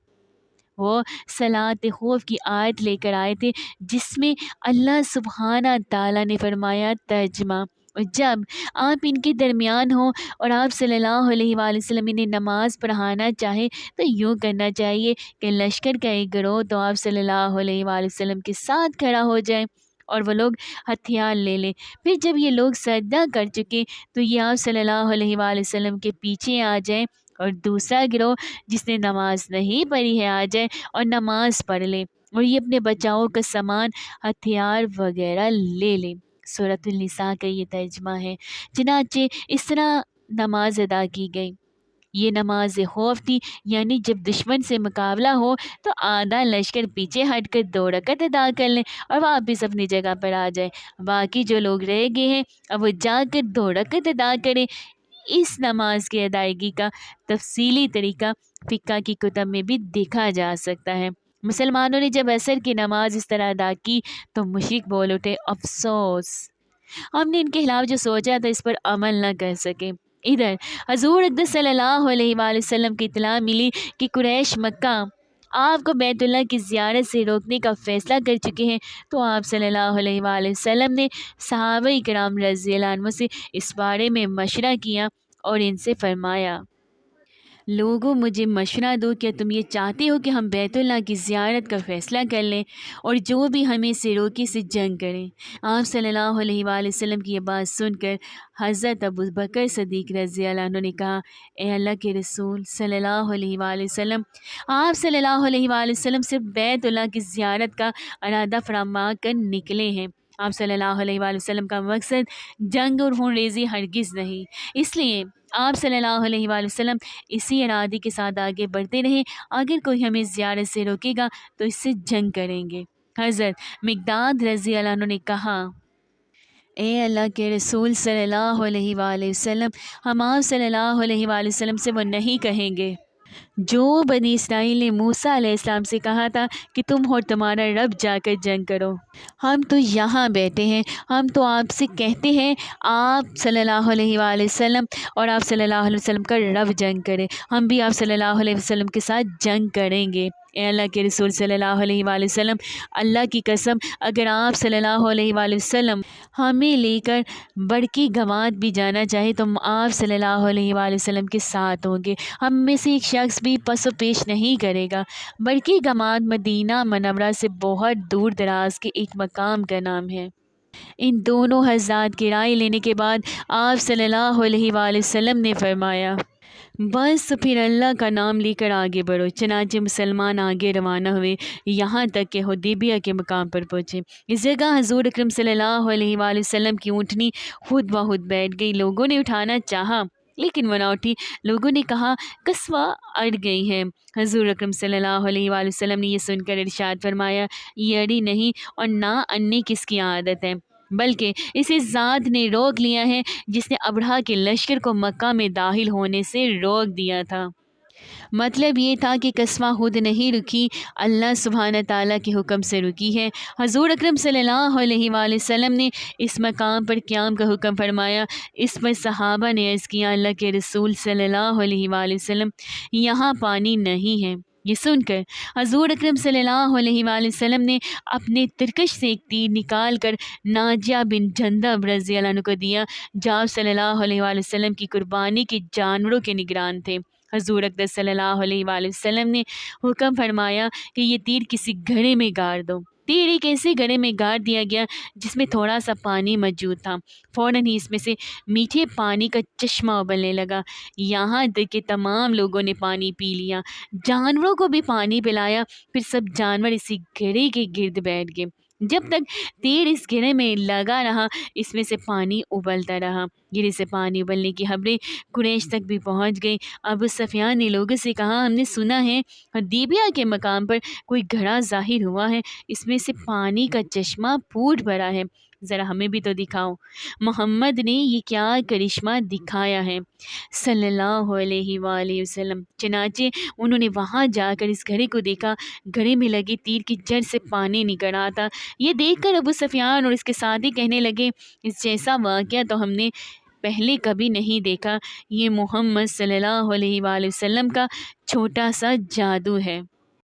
S1: وہ صلاۃ خوف کی آیت لے کر آئے تھے جس میں اللہ سبحانہ تعالیٰ نے فرمایا، ترجمہ، اور جب آپ ان کے درمیان ہوں اور آپ صلی اللہ علیہ وآلہ وسلم انہیں نماز پڑھانا چاہے تو یوں کرنا چاہیے کہ لشکر کا ایک گروہ تو آپ صلی اللہ علیہ وآلہ وسلم کے ساتھ کھڑا ہو جائے اور وہ لوگ ہتھیار لے لیں، پھر جب یہ لوگ سجدہ کر چکے تو یہ آپ صلی اللہ علیہ وآلہ وسلم کے پیچھے آ جائیں اور دوسرا گروہ جس نے نماز نہیں پڑھی ہے آ جائے اور نماز پڑھ لے اور یہ اپنے بچاؤ کا سامان ہتھیار وغیرہ لے لیں۔ سورۃ النساء کا یہ ترجمہ ہے۔ چنانچہ اس طرح نماز ادا کی گئی۔ یہ نماز خوف تھی، یعنی جب دشمن سے مقابلہ ہو تو آدھا لشکر پیچھے ہٹ کر 2 رکعت ادا کر لیں اور واپس اپنی جگہ پر آ جائے، باقی جو لوگ رہ گئے ہیں اب وہ جا کر 2 رکعت ادا کریں۔ اس نماز کی ادائیگی کا تفصیلی طریقہ فقہ کی کتب میں بھی دیکھا جا سکتا ہے۔ مسلمانوں نے جب عصر کی نماز اس طرح ادا کی تو مشرک بول اٹھے، افسوس، ہم نے ان کے خلاف جو سوچا تھا اس پر عمل نہ کر سکے۔ ادھر حضور اقدس صلی اللہ علیہ وآلہ وسلم کی اطلاع ملی کہ قریش مکہ آپ کو بیت اللہ کی زیارت سے روکنے کا فیصلہ کر چکے ہیں، تو آپ صلی اللہ علیہ وآلہ وسلم نے صحابہ کرام رضی اللہ عنہ سے اس بارے میں مشورہ کیا اور ان سے فرمایا، لوگوں مجھے مشورہ دو، کیا تم یہ چاہتے ہو کہ ہم بیت اللہ کی زیارت کا فیصلہ کر لیں اور جو بھی ہمیں سے روکے سے جنگ کریں؟ آپ صلی اللہ علیہ وآلہ وسلم کی یہ بات سن کر حضرت ابو بکر صدیق رضی اللہ عنہ نے کہا، اے اللہ کے رسول صلی اللہ علیہ وآلہ وسلم، آپ صلی اللہ علیہ وآلہ وسلم سے بیت اللہ کی زیارت کا ارادہ فرما کر نکلے ہیں۔ آپ صلی اللہ علیہ وآلہ وسلم کا مقصد جنگ اور خون ریزی ہرگز نہیں، اس لیے آپ صلی اللہ علیہ وآلہ وسلم اسی ارادے کے ساتھ آگے بڑھتے رہیں، اگر کوئی ہمیں زیارت سے روکے گا تو اس سے جنگ کریں گے۔ حضرت مقداد رضی اللہ عنہ نے کہا، اے اللہ کے رسول صلی اللہ علیہ وآلہ وسلم، ہم آپ صلی اللہ علیہ وآلہ وسلم سے وہ نہیں کہیں گے جو بنی اسرائیل نے موسیٰ علیہ السلام سے کہا تھا کہ تم اور تمہارا رب جا کر جنگ کرو۔ ہم تو یہاں بیٹھے ہیں، ہم تو آپ سے کہتے ہیں آپ صلی اللہ علیہ وآلہ وسلم اور آپ صلی اللہ علیہ وسلم کا رب جنگ کرے، ہم بھی آپ صلی اللہ علیہ وسلم کے ساتھ جنگ کریں گے۔ اے اللہ کے رسول صلی اللہ علیہ وآلہ وسلم، اللہ کی قسم اگر آپ صلی اللہ علیہ وآلہ وسلم ہمیں لے کر برقی گواد بھی جانا چاہے تو آپ صلی اللہ علیہ وآلہ وسلم کے ساتھ ہوں گے، ہم میں سے ایک شخص بھی پس و پیش نہیں کرے گا۔ برقی گواد مدینہ منورہ سے بہت دور دراز کے ایک مقام کا نام ہے۔ ان دونوں حضرات کی رائے لینے کے بعد آپ صلی اللہ علیہ وآلہ وسلم نے فرمایا، بس پھر اللہ کا نام لے کر آگے بڑھو۔ چنانچہ مسلمان آگے روانہ ہوئے، یہاں تک کہ حدیبیہ کے مقام پر پہنچے۔ اس جگہ حضور اکرم صلی اللہ علیہ وآلہ وسلم کی اونٹنی خود بخود بیٹھ گئی۔ لوگوں نے اٹھانا چاہا لیکن وہ نہ اٹھی۔ لوگوں نے کہا قصوہ اڑ گئی ہے۔ حضور اکرم صلی اللہ علیہ وآلہ وسلم نے یہ سن کر ارشاد فرمایا، یہ اڑی نہیں اور نہ اڑنے کس کی عادت ہے، بلکہ اسے ذات نے روک لیا ہے جس نے ابرہہ کے لشکر کو مکہ میں داخل ہونے سے روک دیا تھا۔ مطلب یہ تھا کہ قصوہ خود نہیں رکی، اللہ سبحانہ تعالیٰ کے حکم سے رکی ہے۔ حضور اکرم صلی اللہ علیہ وآلہ وسلم نے اس مقام پر قیام کا حکم فرمایا۔ اس پر صحابہ نے عرض کیا، اللہ کے رسول صلی اللہ علیہ وآلہ وسلم، یہاں پانی نہیں ہے۔ یہ سن کر حضور اکرم صلی اللہ علیہ وآلہ وسلم نے اپنے ترکش سے ایک تیر نکال کر ناجیہ بن جندب رضی اللہ عنہ کو دیا، جو آپ صلی اللہ علیہ وآلہ وسلم کی قربانی کے جانوروں کے نگران تھے۔ حضور اقدس صلی اللہ علیہ وآلہ وسلم نے حکم فرمایا کہ یہ تیر کسی گھڑے میں گاڑ دو۔ تیر ایک ایسے گھڑے میں گاڑ دیا گیا جس میں تھوڑا سا پانی موجود تھا۔ فوراً ہی اس میں سے میٹھے پانی کا چشمہ ابلنے لگا، یہاں تک کہ تمام لوگوں نے پانی پی لیا، جانوروں کو بھی پانی پلایا، پھر سب جانور اسی گھڑے کے گرد بیٹھ گئے۔ جب تک تیر اس گھڑے میں لگا رہا اس میں سے پانی ابلتا رہا۔ گھڑے سے پانی ابلنے کی خبریں قریش تک بھی پہنچ گئی۔ ابو سفیان نے لوگوں سے کہا، ہم نے سنا ہے حدیبیہ کے مقام پر کوئی گھڑا ظاہر ہوا ہے، اس میں سے پانی کا چشمہ پھوٹ پڑا ہے، ذرا ہمیں بھی تو دکھاؤ۔ محمد نے یہ کیا کرشمہ دکھایا ہے صلی اللہ علیہ وآلہ وسلم۔ چنانچہ انہوں نے وہاں جا کر اس گھڑے کو دیکھا، گھڑے میں لگے تیر کی جڑ سے پانی نکل رہا تھا۔ یہ دیکھ کر ابو سفیان اور اس کے ساتھی کہنے لگے، اس جیسا واقعہ تو ہم نے پہلے کبھی نہیں دیکھا، یہ محمد صلی اللہ علیہ وآلہ وسلم کا چھوٹا سا جادو ہے۔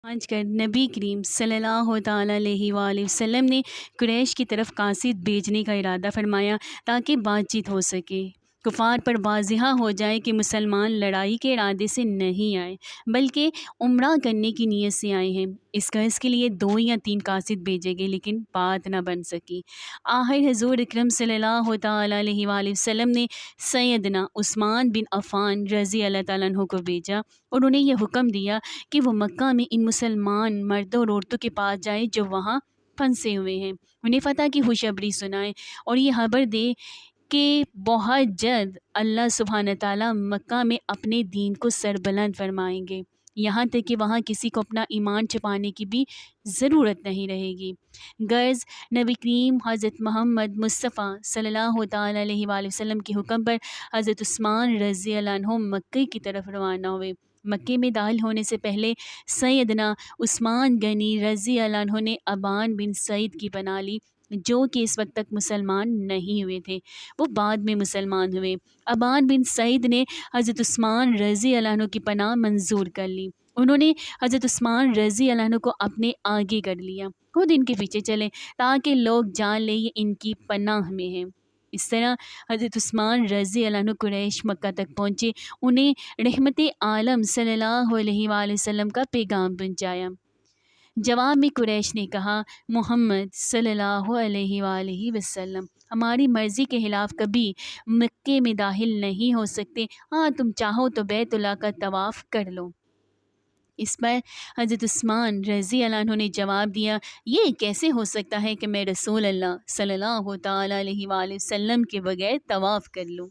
S1: آج کل نبی کریم صلی اللہ تعالیٰ علیہ وآلہ وسلم نے قریش کی طرف قاصد بھیجنے کا ارادہ فرمایا تاکہ بات چیت ہو سکے، کفار پر واضح ہو جائے کہ مسلمان لڑائی کے ارادے سے نہیں آئے بلکہ عمرہ کرنے کی نیت سے آئے ہیں۔ اس قرض کے لیے 2 یا 3 قاصد بھیجے گئے لیکن بات نہ بن سکی۔ آخر حضور اکرم صلی اللہ تعالیٰ علیہ وآلہ وسلم نے سیدنا عثمان بن عفان رضی اللہ تعالیٰ عنہ کو بھیجا اور انہیں یہ حکم دیا کہ وہ مکہ میں ان مسلمان مردوں اور عورتوں کے پاس جائیں جو وہاں پھنسے ہوئے ہیں، انہیں فتح کی خوشخبری سنائیں اور یہ خبر دے کہ بہت جلد اللہ سبحانہ تعالیٰ مکہ میں اپنے دین کو سربلند فرمائیں گے، یہاں تک کہ وہاں کسی کو اپنا ایمان چھپانے کی بھی ضرورت نہیں رہے گی۔ غرض نبی کریم حضرت محمد مصطفیٰ صلی اللہ تعالیٰ علیہ وآلہ وسلم کے حکم پر حضرت عثمان رضی اللہ عنہ مکہ کی طرف روانہ ہوئے۔ مکہ میں داخل ہونے سے پہلے سیدنا عثمان غنی رضی اللہ عنہ نے ابان بن سعید کی پناہ لی، جو کہ اس وقت تک مسلمان نہیں ہوئے تھے، وہ بعد میں مسلمان ہوئے۔ ابان بن سعید نے حضرت عثمان رضی اللہ عنہ کی پناہ منظور کر لی، انہوں نے حضرت عثمان رضی اللہ عنہ کو اپنے آگے کر لیا، خود ان کے پیچھے چلے تاکہ لوگ جان لیں یہ ان کی پناہ میں ہیں۔ اس طرح حضرت عثمان رضی اللہ عنہ قریش مکہ تک پہنچے، انہیں رحمت عالم صلی اللہ علیہ وآلہ وسلم کا پیغام پہنچایا۔ جواب میں قریش نے کہا، محمد صلی اللہ علیہ وآلہ وسلم ہماری مرضی کے خلاف کبھی مکے میں داخل نہیں ہو سکتے، ہاں تم چاہو تو بیت اللہ کا طواف کر لو۔ اس پر حضرت عثمان رضی اللہ عنہ نے جواب دیا، یہ کیسے ہو سکتا ہے کہ میں رسول اللہ صلی اللہ تعالیٰ علیہ وآلہ وسلم کے بغیر طواف کر لوں۔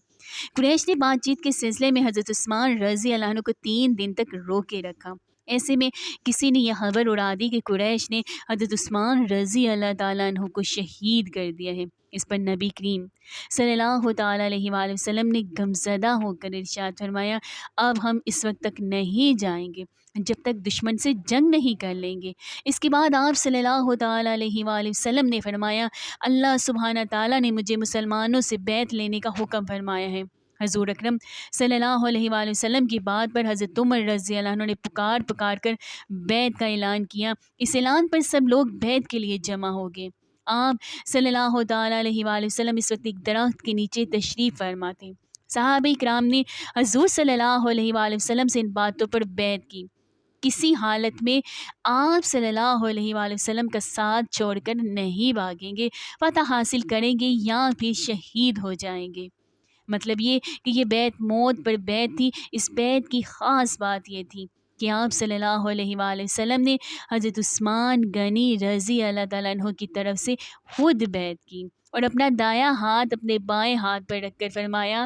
S1: قریش نے بات چیت کے سلسلے میں حضرت عثمان رضی اللہ عنہ کو 3 دن تک روکے رکھا۔ ایسے میں کسی نے یہ خبر اڑا دی کہ قریش نے حضرت عثمان رضی اللہ تعالیٰ عنہ کو شہید کر دیا ہے۔ اس پر نبی کریم صلی اللہ تعالیٰ علیہ وآلہ وسلم نے غمزدہ ہو کر ارشاد فرمایا، اب ہم اس وقت تک نہیں جائیں گے جب تک دشمن سے جنگ نہیں کر لیں گے۔ اس کے بعد آپ صلی اللہ تعالیٰ علیہ وآلہ وسلم نے فرمایا، اللہ سبحانہ تعالیٰ نے مجھے مسلمانوں سے بیعت لینے کا حکم فرمایا ہے۔ حضور اکرم صلی اللہ علیہ وآلہ وسلم کی بات پر حضرت عمر رضی اللہ عنہ نے پکار کر بیعت کا اعلان کیا۔ اس اعلان پر سب لوگ بیعت کے لیے جمع ہو گئے۔ آپ صلی اللہ تعالیٰ علیہ وآلہ وسلم اس وقت ایک درخت کے نیچے تشریف فرما تھے۔ صحابہ کرام نے حضور صلی اللہ علیہ وآلہ وسلم سے ان باتوں پر بیعت کی، کسی حالت میں آپ صلی اللہ علیہ وآلہ وسلم کا ساتھ چھوڑ کر نہیں بھاگیں گے، فتح حاصل کریں گے یا پھر شہید ہو جائیں گے۔ مطلب یہ کہ یہ بیعت موت پر بیعت تھی۔ اس بیعت کی خاص بات یہ تھی کہ آپ صلی اللہ علیہ وآلہ وسلم نے حضرت عثمان غنی رضی اللہ تعالیٰ عنہ کی طرف سے خود بیعت کی اور اپنا دایاں ہاتھ اپنے بائیں ہاتھ پر رکھ کر فرمایا،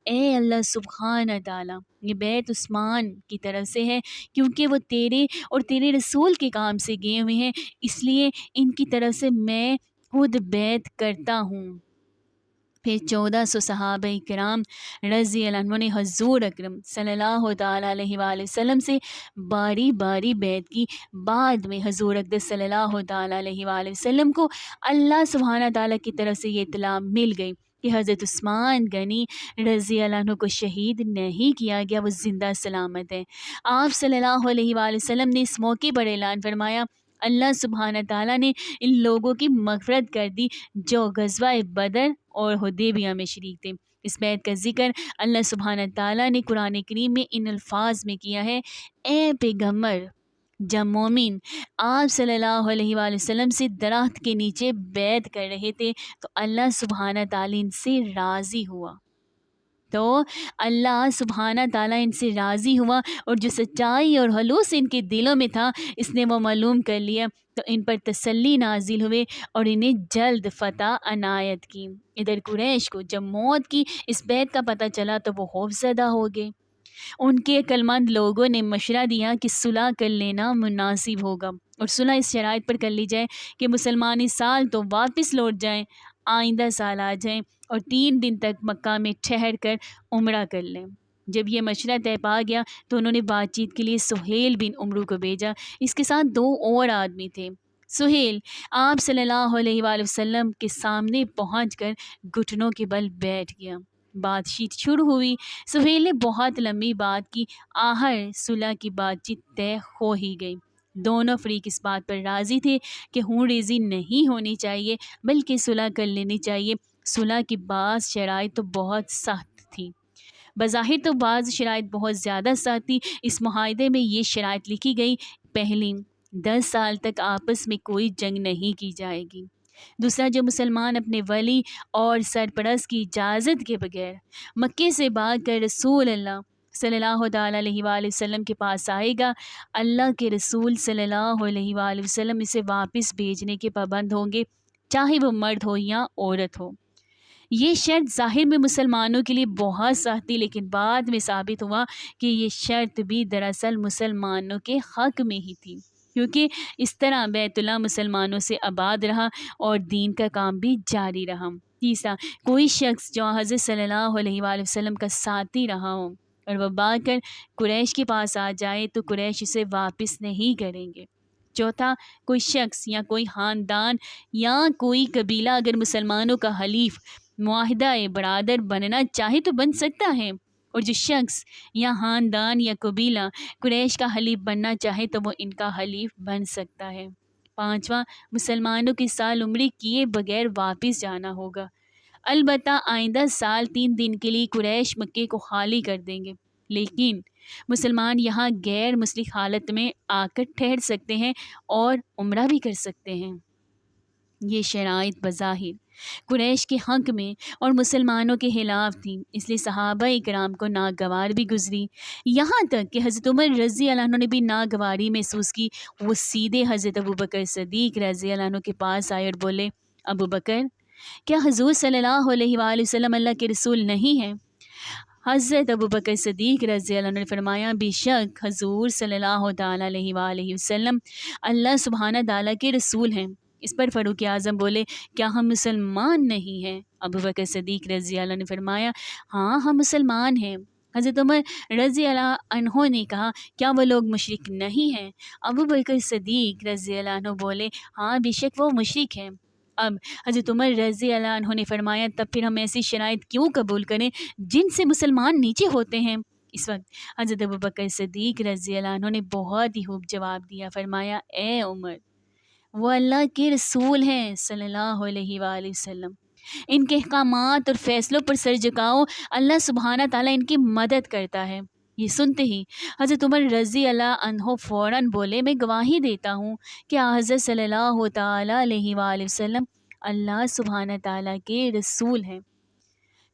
S1: اے اللہ سبحانہ تعالیٰ، یہ بیعت عثمان کی طرف سے ہے کیونکہ وہ تیرے اور تیرے رسول کے کام سے گئے ہوئے ہیں، اس لیے ان کی طرف سے میں خود بیعت کرتا ہوں۔ پھر 1400 صحابہ کرام رضی اللہ عنہ نے حضور اکرم صلی اللہ تعالیٰ علیہ وآلہ وسلم سے باری باری بیعت کی۔ بعد میں حضور اقدس صلی اللہ تعالیٰ علیہ وآلہ وسلم کو اللہ سبحانہ تعالیٰ کی طرف سے یہ اطلاع مل گئی کہ حضرت عثمان غنی رضی اللہ عنہ کو شہید نہیں کیا گیا، وہ زندہ سلامت ہے۔ آپ صلی اللہ علیہ وآلہ وسلم نے اس موقع پر اعلان فرمایا، اللہ سبحانہ تعالیٰ نے ان لوگوں کی مغفرت کر دی جو غزوہ بدر اور حدیبیہ میں شریک تھے۔ اس بیعت کا ذکر اللہ سبحانہ تعالیٰ نے قرآن کریم میں ان الفاظ میں کیا ہے، اے پیغمبر، جب مومن آپ صلی اللہ علیہ وآلہ وسلم سے درخت کے نیچے بیعت کر رہے تھے تو اللہ سبحانہ تعالیٰ ان سے راضی ہوا۔ تو اللہ سبحانہ تعالیٰ ان سے راضی ہوا اور جو سچائی اور خلوص ان کے دلوں میں تھا اس نے وہ معلوم کر لیا، تو ان پر تسلی نازل ہوئے اور انہیں جلد فتح عنایت کی۔ ادھر قریش کو جب موت کی اس بیعت کا پتہ چلا تو وہ خوفزدہ ہو گئے۔ ان کے عقلمند لوگوں نے مشورہ دیا کہ صلح کر لینا مناسب ہوگا اور صلح اس شرائط پر کر لی جائے کہ مسلمان اس سال تو واپس لوٹ جائیں، آئندہ سال آ جائیں اور 3 دن تک مکہ میں ٹھہر کر عمرہ کر لیں۔ جب یہ مشورہ طے پا گیا تو انہوں نے بات چیت کے لیے سہیل بن عمرو کو بھیجا، اس کے ساتھ 2 اور آدمی تھے۔ سہیل آپ صلی اللہ علیہ وآلہ وسلم کے سامنے پہنچ کر گھٹنوں کے بل بیٹھ گیا۔ بات چیت شروع ہوئی، سہیل نے بہت لمبی بات کی، آخر صلح کی بات چیت طے ہو ہی گئی۔ دونوں فریق اس بات پر راضی تھے کہ خون ریزی نہیں ہونی چاہیے بلکہ صلح کر لینی چاہیے۔ صلح کی بعض شرائط تو بہت سخت تھی، بظاہر تو بعض شرائط بہت زیادہ سخت تھی۔ اس معاہدے میں یہ شرائط لکھی گئی، پہلی 10 سال تک آپس میں کوئی جنگ نہیں کی جائے گی۔ دوسرا، جو مسلمان اپنے ولی اور سرپرست کی اجازت کے بغیر مکے سے بھاگ کر رسول اللہ صلی اللہ تعالیٰ علیہ وآلہ وسلم کے پاس آئے گا، اللہ کے رسول صلی اللہ علیہ وآلہ وسلم اسے واپس بھیجنے کے پابند ہوں گے، چاہے وہ مرد ہو یا عورت ہو۔ یہ شرط ظاہر میں مسلمانوں کے لیے بہت سخت تھی، لیکن بعد میں ثابت ہوا کہ یہ شرط بھی دراصل مسلمانوں کے حق میں ہی تھی، کیونکہ اس طرح بیت اللہ مسلمانوں سے آباد رہا اور دین کا کام بھی جاری رہا۔ تیسرا، کوئی شخص جو حضرت صلی اللہ علیہ وآلہ وسلم کا ساتھی رہا ہو اور وہ بھاگ کر قریش کے پاس آ جائے تو قریش اسے واپس نہیں کریں گے۔ چوتھا، کوئی شخص یا کوئی خاندان یا کوئی قبیلہ اگر مسلمانوں کا حلیف معاہدہ برادر بننا چاہے تو بن سکتا ہے، اور جو شخص یا خاندان یا قبیلہ قریش کا حلیف بننا چاہے تو وہ ان کا حلیف بن سکتا ہے۔ پانچواں، مسلمانوں کی سال عمرے کیے بغیر واپس جانا ہوگا، البتہ آئندہ سال 3 دن کے لیے قریش مکے کو خالی کر دیں گے، لیکن مسلمان یہاں غیر مسلح حالت میں آ کر ٹھہر سکتے ہیں اور عمرہ بھی کر سکتے ہیں۔ یہ شرائط بظاہر قریش کے حق میں اور مسلمانوں کے خلاف تھیں، اس لیے صحابہ کرام کو ناگوار بھی گزری، یہاں تک کہ حضرت عمر رضی اللہ عنہ نے بھی ناگواری محسوس کی۔ وہ سیدھے حضرت ابوبکر صدیق رضی اللہ عنہ کے پاس آئے اور بولے، ابوبکر، کیا حضور صلی اللہ علیہ وآلہ وسلم اللہ کے رسول نہیں ہیں؟ حضرت ابو بکر صدیق رضی اللہ عنہ نے فرمایا بے شک حضور صلی اللہ تعالیٰ علیہ وآلہ وسلم اللہ سبحانہ تعالیٰ کے رسول ہیں۔ اس پر فاروق اعظم بولے کیا ہم مسلمان نہیں ہیں؟ ابو بکر صدیق رضی اللہ عنہ نے فرمایا ہاں ہم مسلمان ہیں۔ حضرت عمر رضی اللہ عنہ نے کہا کیا وہ لوگ مشرک نہیں ہیں؟ ابو بکر صدیق رضی اللہ عنہ بولے ہاں بے شک وہ مشرک ہیں۔ اب حضرت عمر رضی اللہ عنہ نے فرمایا تب پھر ہم ایسی شرائط کیوں قبول کریں جن سے مسلمان نیچے ہوتے ہیں؟ اس وقت حضرت ابو بکر صدیق رضی اللہ عنہ نے بہت ہی خوب جواب دیا، فرمایا اے عمر وہ اللہ کے رسول ہیں صلی اللہ علیہ وآلہ وسلم، ان کے احکامات اور فیصلوں پر سر جھکاؤ، اللہ سبحانہ تعالیٰ ان کی مدد کرتا ہے۔ یہ سنتے ہی حضرت عمر رضی اللہ عنہ فوراً بولے میں گواہی دیتا ہوں کہ حضرت صلی اللہ تعالیٰ علیہ وآلہ وسلم اللہ سبحانہ تعالیٰ کے رسول ہیں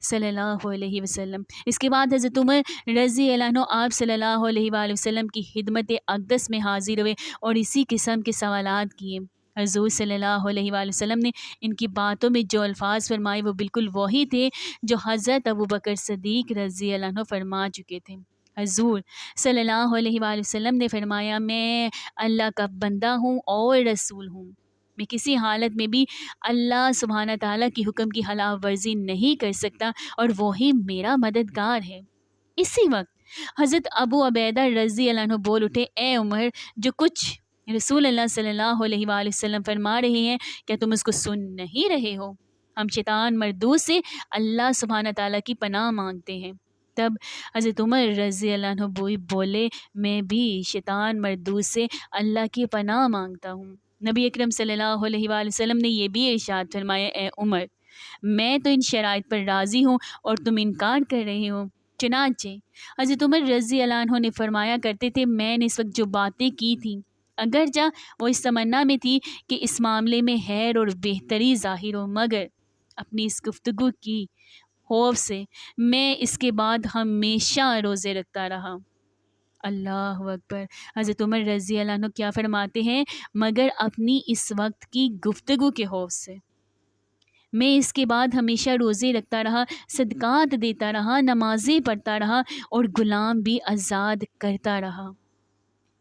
S1: صلی اللہ علیہ وسلم۔ اس کے بعد حضرت عمر رضی اللہ عنہ آپ صلی اللہ علیہ وآلہ وسلم کی خدمت اقدس میں حاضر ہوئے اور اسی قسم کے سوالات کیے۔ حضور صلی اللہ علیہ وآلہ وسلم نے ان کی باتوں میں جو الفاظ فرمائے وہ بالکل وہی تھے جو حضرت ابو بکر صدیق رضی اللہ عنہ فرما چکے تھے۔ حضور صلی اللہ علیہ وآلہ وسلم نے فرمایا میں اللہ کا بندہ ہوں اور رسول ہوں، میں کسی حالت میں بھی اللہ سبحانہ تعالیٰ کی حکم کی خلاف ورزی نہیں کر سکتا اور وہی میرا مددگار ہے۔ اسی وقت حضرت ابو عبیدہ رضی اللہ عنہ بول اٹھے اے عمر جو کچھ رسول اللہ صلی اللہ علیہ وآلہ وسلم فرما رہے ہیں کیا تم اس کو سن نہیں رہے ہو؟ ہم شیطان مردود سے اللہ سبحانہ تعالیٰ کی پناہ مانگتے ہیں۔ تب حضرت عمر رضی اللہ عنہ بولے میں بھی شیطان مردود سے اللہ کی پناہ مانگتا ہوں۔ نبی اکرم صلی اللہ علیہ وآلہ وسلم نے یہ بھی ارشاد فرمایا اے عمر میں تو ان شرائط پر راضی ہوں اور تم انکار کر رہے ہو۔ چنانچہ حضرت عمر رضی اللہ عنہ نے فرمایا کرتے تھے میں نے اس وقت جو باتیں کی تھیں اگرچہ وہ اس تمنا میں تھی کہ اس معاملے میں خیر اور بہتری ظاہر ہو، مگر اپنی اس گفتگو کی خوف سے میں اس کے بعد ہمیشہ روزے رکھتا رہا۔ اللہ اکبر۔ حضرت عمر رضی اللہ عنہ کیا فرماتے ہیں مگر اپنی اس وقت کی گفتگو کے خوف سے میں اس کے بعد ہمیشہ روزے رکھتا رہا، صدقات دیتا رہا، نمازیں پڑھتا رہا اور غلام بھی آزاد کرتا رہا۔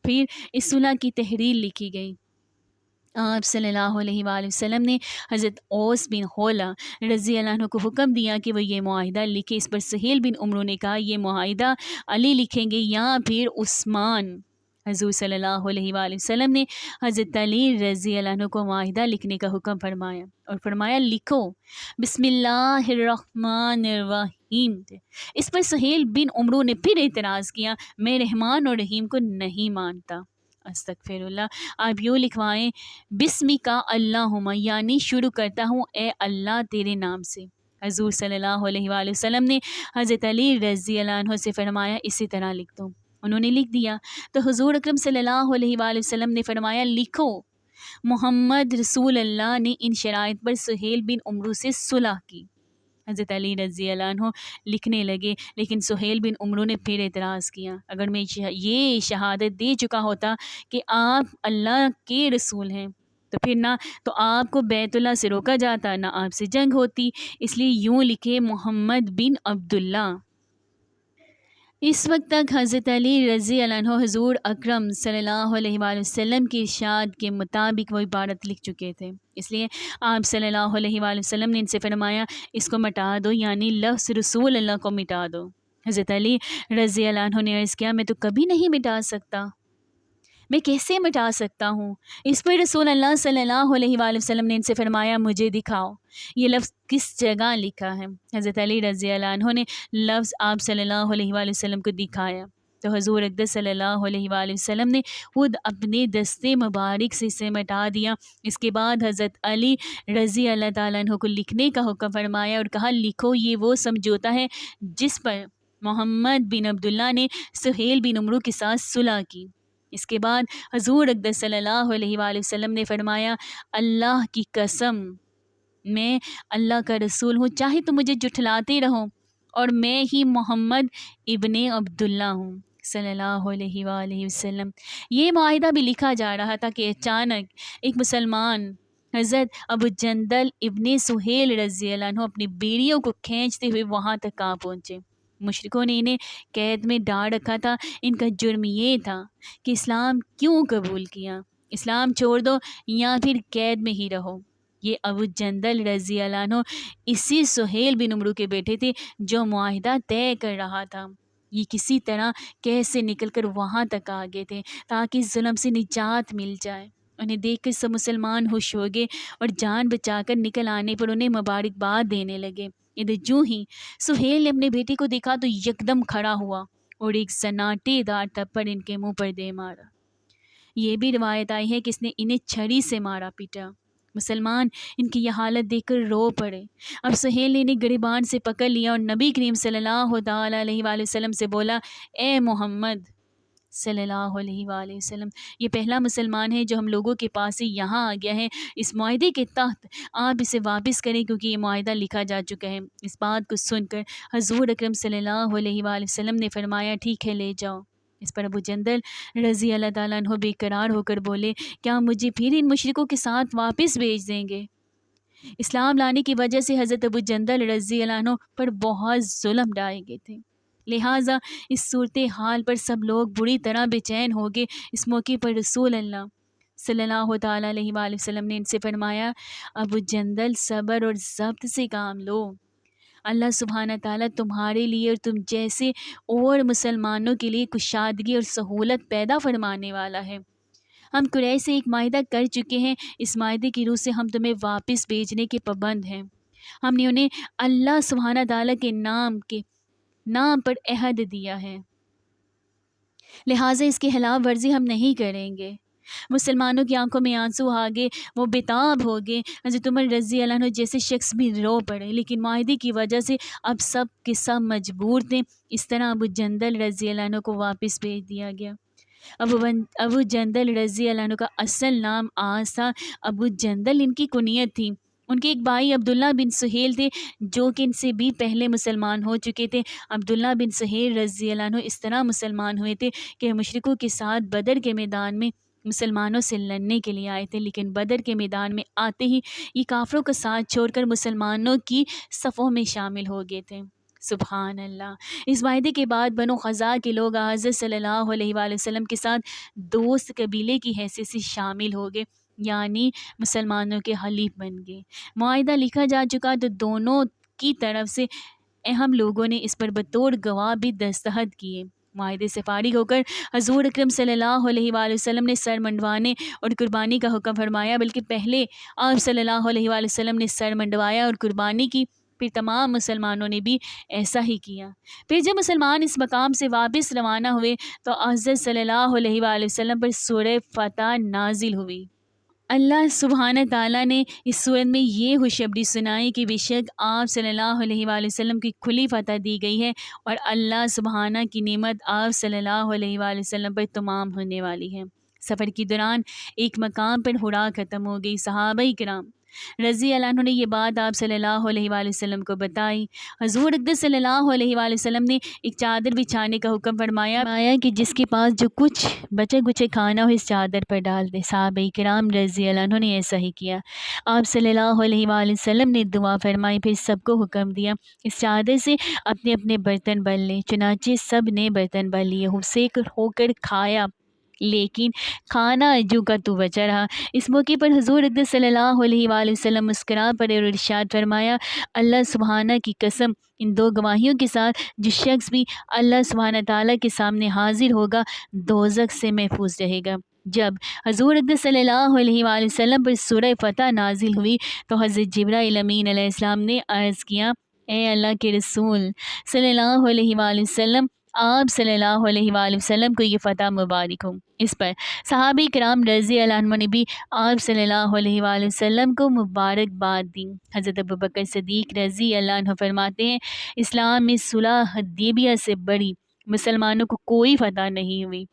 S1: پھر اس صلح کی تحریر لکھی گئی۔ آپ صلی اللہ علیہ وآلہ وسلم نے حضرت اوس بن خولہ رضی اللہ عنہ کو حکم دیا کہ وہ یہ معاہدہ لکھے۔ اس پر سہیل بن عمرو نے کہا یہ معاہدہ علی لکھیں گے یا پھر عثمان؟ حضور صلی اللہ علیہ وآلہ وسلم نے حضرت علی رضی اللہ عنہ کو معاہدہ لکھنے کا حکم فرمایا اور فرمایا لکھو بسم اللہ الرحمن الرحیم۔ اس پر سہیل بن عمرو نے پھر اعتراض کیا میں رحمان اور رحیم کو نہیں مانتا۔ استغفر اللہ۔ آپ یوں لکھوائیں بسمکا اللہم، یعنی شروع کرتا ہوں اے اللہ تیرے نام سے۔ حضور صلی اللہ علیہ وآلہ وسلم نے حضرت علی رضی اللہ عنہ سے فرمایا اسی طرح لکھ دو۔ انہوں نے لکھ دیا تو حضور اکرم صلی اللہ علیہ وآلہ وسلم نے فرمایا لکھو محمد رسول اللہ نے ان شرائط پر سہیل بن عمرو سے صلح کی۔ حضرت علی رضی اللہ عنہ لکھنے لگے لیکن سہیل بن عمرو نے پھر اعتراض کیا اگر میں یہ شہادت دے چکا ہوتا کہ آپ اللہ کے رسول ہیں تو پھر نہ تو آپ کو بیت اللہ سے روکا جاتا نہ آپ سے جنگ ہوتی، اس لیے یوں لکھے محمد بن عبداللہ۔ اس وقت تک حضرت علی رضی اللہ عنہ حضور اکرم صلی اللہ علیہ وآلہ وسلم کی ارشاد کے مطابق وہ عبارت لکھ چکے تھے، اس لیے آپ صلی اللہ علیہ وآلہ وسلم نے ان سے فرمایا اس کو مٹا دو، یعنی لفظ رسول اللہ کو مٹا دو۔ حضرت علی رضی اللہ عنہ نے عرض کیا میں تو کبھی نہیں مٹا سکتا، میں کیسے مٹا سکتا ہوں؟ اس پر رسول اللہ صلی اللہ علیہ وآلہ وسلم نے ان سے فرمایا مجھے دکھاؤ یہ لفظ کس جگہ لکھا ہے۔ حضرت علی رضی اللہ عنہ نے لفظ آپ صلی اللہ علیہ وآلہ وسلم کو دکھایا تو حضور اقدس صلی اللہ علیہ وآلہ وسلم نے خود اپنے دستے مبارک سے اسے مٹا دیا۔ اس کے بعد حضرت علی رضی اللہ تعالیٰ عنہ کو لکھنے کا حکم فرمایا اور کہا لکھو یہ وہ سمجھوتا ہے جس پر محمد بن عبداللہ نے سہیل بن عمرو کے ساتھ صلح کی۔ اس کے بعد حضور اقدس صلی اللہ علیہ وآلہ وسلم نے فرمایا اللہ کی قسم میں اللہ کا رسول ہوں، چاہے تم مجھے جھٹلاتے رہو اور میں ہی محمد ابن عبداللہ ہوں صلی اللہ علیہ وآلہ وسلم۔ یہ معاہدہ بھی لکھا جا رہا تھا کہ اچانک ایک مسلمان حضرت ابو جندل ابن سہیل رضی اللہ عنہ اپنی بیڑیوں کو کھینچتے ہوئے وہاں تک آ پہنچے۔ مشرکوں نے انہیں قید میں ڈال رکھا تھا۔ ان کا جرم یہ تھا کہ اسلام کیوں قبول کیا، اسلام چھوڑ دو یا پھر قید میں ہی رہو۔ یہ ابو جندل رضی اللہ عنہ اسی سہیل بن عمرو کے بیٹے تھے جو معاہدہ طے کر رہا تھا۔ یہ کسی طرح قید سے نکل کر وہاں تک آ گئے تھے تاکہ ظلم سے نجات مل جائے۔ انہیں دیکھ کر سب مسلمان خوش ہو گئے اور جان بچا کر نکل آنے پر انہیں مبارکباد دینے لگے۔ ادھر جو ہی سہیل نے اپنے بیٹے کو دیکھا تو یکدم کھڑا ہوا اور ایک سناٹے دار تھپڑ ان کے منہ پر دے مارا۔ یہ بھی روایت آئی ہے کہ اس نے انہیں چھری سے مارا پیٹا۔ مسلمان ان کی یہ حالت دیکھ کر رو پڑے۔ اب سہیل نے انہیں گریبان سے پکڑ لیا اور نبی کریم صلی اللہ تعالیٰ علیہ وآلہ وسلم سے بولا، اے محمد صلی اللہ علیہ وآلہ وسلم، یہ پہلا مسلمان ہے جو ہم لوگوں کے پاس سے یہاں آ گیا ہے، اس معاہدے کے تحت آپ اسے واپس کریں کیونکہ یہ معاہدہ لکھا جا چکا ہے۔ اس بات کو سن کر حضور اکرم صلی اللہ علیہ وآلہ وسلم نے فرمایا، ٹھیک ہے لے جاؤ۔ اس پر ابو جندل رضی اللہ تعالیٰ عنہ بے قرار ہو کر بولے، کیا مجھے پھر ان مشرکوں کے ساتھ واپس بھیج دیں گے؟ اسلام لانے کی وجہ سے حضرت ابو جندل رضی اللہ عنہ پر بہت ظلم ڈھائے گئے تھے، لہٰذا اس صورتحال پر سب لوگ بری طرح بے چین ہو گئے۔ اس موقع پر رسول اللہ صلی اللہ تعالیٰ علیہ وآلہ وسلم نے ان سے فرمایا، ابو جندل صبر اور ضبط سے کام لو، اللہ سبحانہ تعالیٰ تمہارے لیے اور تم جیسے اور مسلمانوں کے لیے کشادگی اور سہولت پیدا فرمانے والا ہے۔ ہم قریش سے ایک معاہدہ کر چکے ہیں، اس معاہدے کی روح سے ہم تمہیں واپس بھیجنے کے پابند ہیں۔ ہم نے انہیں اللہ سبحانہ تعالیٰ کے نام پر عہد دیا ہے، لہٰذا اس کی خلاف ورزی ہم نہیں کریں گے۔ مسلمانوں کی آنکھوں میں آنسو آ گئے، وہ بےتاب ہو گئے۔ حضرت عمر رضی اللہ عنہ جیسے شخص بھی رو پڑے، لیکن معاہدے کی وجہ سے اب سب کے سب مجبور تھے۔ اس طرح ابو جندل رضی اللہ عنہ کو واپس بھیج دیا گیا۔ ابو جندل رضی اللہ عنہ کا اصل نام آس تھا، ابو جندل ان کی کنیت تھی۔ ان کے ایک بھائی عبداللہ بن سہیل تھے جو کہ ان سے بھی پہلے مسلمان ہو چکے تھے۔ عبداللہ بن سہیل رضی اللہ عنہ اس طرح مسلمان ہوئے تھے کہ مشرکوں کے ساتھ بدر کے میدان میں مسلمانوں سے لڑنے کے لیے آئے تھے، لیکن بدر کے میدان میں آتے ہی یہ کافروں کا ساتھ چھوڑ کر مسلمانوں کی صفوں میں شامل ہو گئے تھے۔ سبحان اللہ۔ اس معاہدے کے بعد بنو خزاعہ کے لوگ حضرت صلی اللہ علیہ وآلہ وسلم کے ساتھ دوست قبیلے کی حیثیت سے شامل ہو گئے، یعنی مسلمانوں کے حلیف بن گئے۔ معاہدہ لکھا جا چکا تو دونوں کی طرف سے اہم لوگوں نے اس پر بطور گواہ بھی دستخط کیے۔ معاہدے سے فارغ ہو کر حضور اکرم صلی اللہ علیہ وآلہ وسلم نے سر منڈوانے اور قربانی کا حکم فرمایا، بلکہ پہلے آپ صلی اللہ علیہ وآلہ وسلم نے سر منڈوایا اور قربانی کی، پھر تمام مسلمانوں نے بھی ایسا ہی کیا۔ پھر جب مسلمان اس مقام سے واپس روانہ ہوئے تو حضرت صلی اللہ علیہ وآلہ وسلم پر سورہ فتح نازل ہوئی۔ اللہ سبحانہ تعالیٰ نے اس سورت میں یہ خوشخبری سنائی کہ بے شک آپ صلی اللہ علیہ وآلہ وسلم کی کھلی فتح دی گئی ہے اور اللہ سبحانہ کی نعمت آپ صلی اللہ علیہ وآلہ وسلم پر تمام ہونے والی ہے۔ سفر کے دوران ایک مقام پر خوراک ختم ہو گئی۔ صحابہ کرام رضی اللہ عنہ نے یہ بات آپ صلی اللہ علیہ وآلہ وسلم کو بتائی۔ حضور اقدس صلی اللہ علیہ وآلہ وسلم نے ایک چادر بچھانے کا حکم فرمایا کہ جس کے پاس جو کچھ بچے کچھ کھانا ہو اس چادر پر ڈال دے۔ صحابہ کرام رضی اللہ عنہ نے ایسا ہی کیا۔ آپ صلی اللہ علیہ وآلہ وسلم نے دعا فرمائی، پھر سب کو حکم دیا اس چادر سے اپنے اپنے برتن بھر لیں۔ چنانچہ سب نے برتن بھر لیے، حوصے ہو کر کھایا، لیکن کھانا جو کا تو بچا رہا۔ اس موقع پر حضور اقدس صلی اللہ علیہ وآلہ وسلم مسکرا پڑے اور ارشاد فرمایا، اللہ سبحانہ کی قسم، ان دو گواہیوں کے ساتھ جو شخص بھی اللہ سبحانہ تعالیٰ کے سامنے حاضر ہوگا دوزخ سے محفوظ رہے گا۔ جب حضور اقدس صلی اللہ علیہ وآلہ وسلم پر سورہ فتح نازل ہوئی تو حضرت جبرائیل امین علیہ السلام نے عرض کیا، اے اللہ کے رسول صلی اللہ علیہ وآلہ وسلم، آپ صلی اللہ علیہ وآلہ وسلم کو یہ فتح مبارک ہو۔ اس پر صحابہ کرام رضی اللہ عنہ نے بھی آپ صلی اللہ علیہ وآلہ وسلم کو مبارکباد دی۔ حضرت ابوبکر صدیق رضی اللہ عنہ فرماتے ہیں، اسلام میں صلح حدیبیہ سے بڑی مسلمانوں کو کوئی فتح نہیں ہوئی،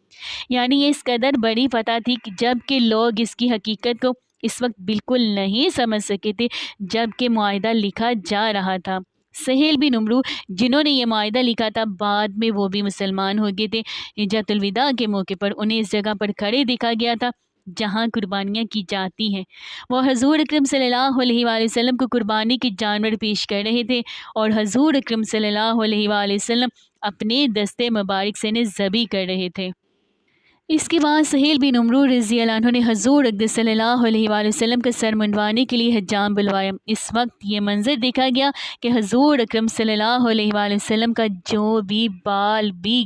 S1: یعنی یہ اس قدر بڑی فتح تھی کہ جب کہ لوگ اس کی حقیقت کو اس وقت بالکل نہیں سمجھ سکے تھے جب کہ معاہدہ لکھا جا رہا تھا۔ سہیل بن عمرو جنہوں نے یہ معاہدہ لکھا تھا بعد میں وہ بھی مسلمان ہو گئے تھے۔ حجۃ الوداع کے موقع پر انہیں اس جگہ پر کھڑے دیکھا گیا تھا جہاں قربانیاں کی جاتی ہیں، وہ حضور اکرم صلی اللہ علیہ وآلہ وسلم کو قربانی کے جانور پیش کر رہے تھے، اور حضور اکرم صلی اللہ علیہ وآلہ وسلم اپنے دستے مبارک سے انہیں ذبح کر رہے تھے۔ اس کے بعد سہیل بن عمرو رضی اللہ عنہ نے حضور اقدس صلی اللہ علیہ وآلہ وسلم کا سر منڈوانے کے لیے حجام بلوایا۔ اس وقت یہ منظر دیکھا گیا کہ حضور اکرم صلی اللہ علیہ وآلہ وسلم کا جو بال بھی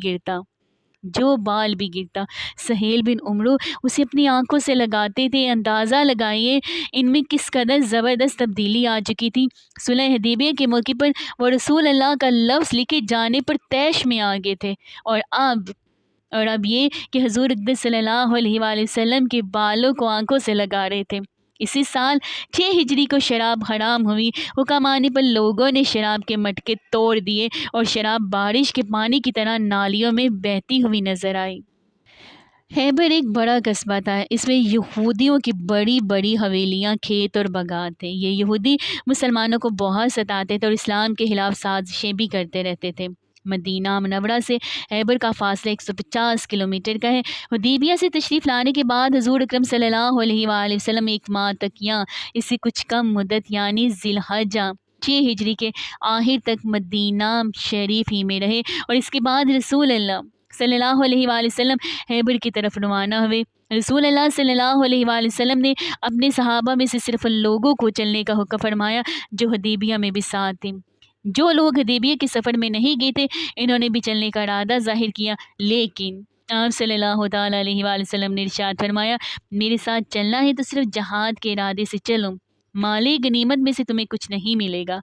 S1: گرتا سہیل بن عمرو اسے اپنی آنکھوں سے لگاتے تھے۔ اندازہ لگائیے ان میں کس قدر زبردست تبدیلی آ چکی تھی۔ صلح حدیبیہ کے موقع پر وہ رسول اللہ کا لفظ لکھے جانے پر طیش میں آ گئے تھے، اور اب یہ کہ حضور اقدس صلی اللہ علیہ وآلہ وسلم کے بالوں کو آنکھوں سے لگا رہے تھے۔ اسی سال 6 ہجری کو شراب حرام ہوئی۔ حکم آنے پر لوگوں نے شراب کے مٹکے توڑ دیے اور شراب بارش کے پانی کی طرح نالیوں میں بہتی ہوئی نظر آئی۔ خیبر ایک بڑا قصبہ تھا، اس میں یہودیوں کی بڑی بڑی حویلیاں، کھیت اور باغات تھے۔ یہ یہودی مسلمانوں کو بہت ستاتے تھے اور اسلام کے خلاف سازشیں بھی کرتے رہتے تھے۔ مدینہ منورہ سے خیبر کا فاصلہ 150 کلومیٹر کا ہے۔ حدیبیہ سے تشریف لانے کے بعد حضور اکرم صلی اللہ علیہ وآلہ وسلم 1 ماہ تک یا اس سے کچھ کم مدت یعنی ذی الحجہ 6 ہجری کے آخر تک مدینہ شریف ہی میں رہے، اور اس کے بعد رسول اللہ صلی اللہ علیہ وآلہ وسلم خیبر کی طرف روانہ ہوئے۔ رسول اللہ صلی اللہ علیہ وآلہ وسلم نے اپنے صحابہ میں سے صرف ان لوگوں کو چلنے کا حکم فرمایا جو حدیبیہ میں بھی ساتھ تھے۔ جو لوگ حدیبیہ کے سفر میں نہیں گئے تھے انہوں نے بھی چلنے کا ارادہ ظاہر کیا، لیکن آپ صلی اللہ تعالیٰ علیہ وآلہ وسلم نے ارشاد فرمایا، میرے ساتھ چلنا ہے تو صرف جہاد کے ارادے سے چلو، مال غنیمت میں سے تمہیں کچھ نہیں ملے گا۔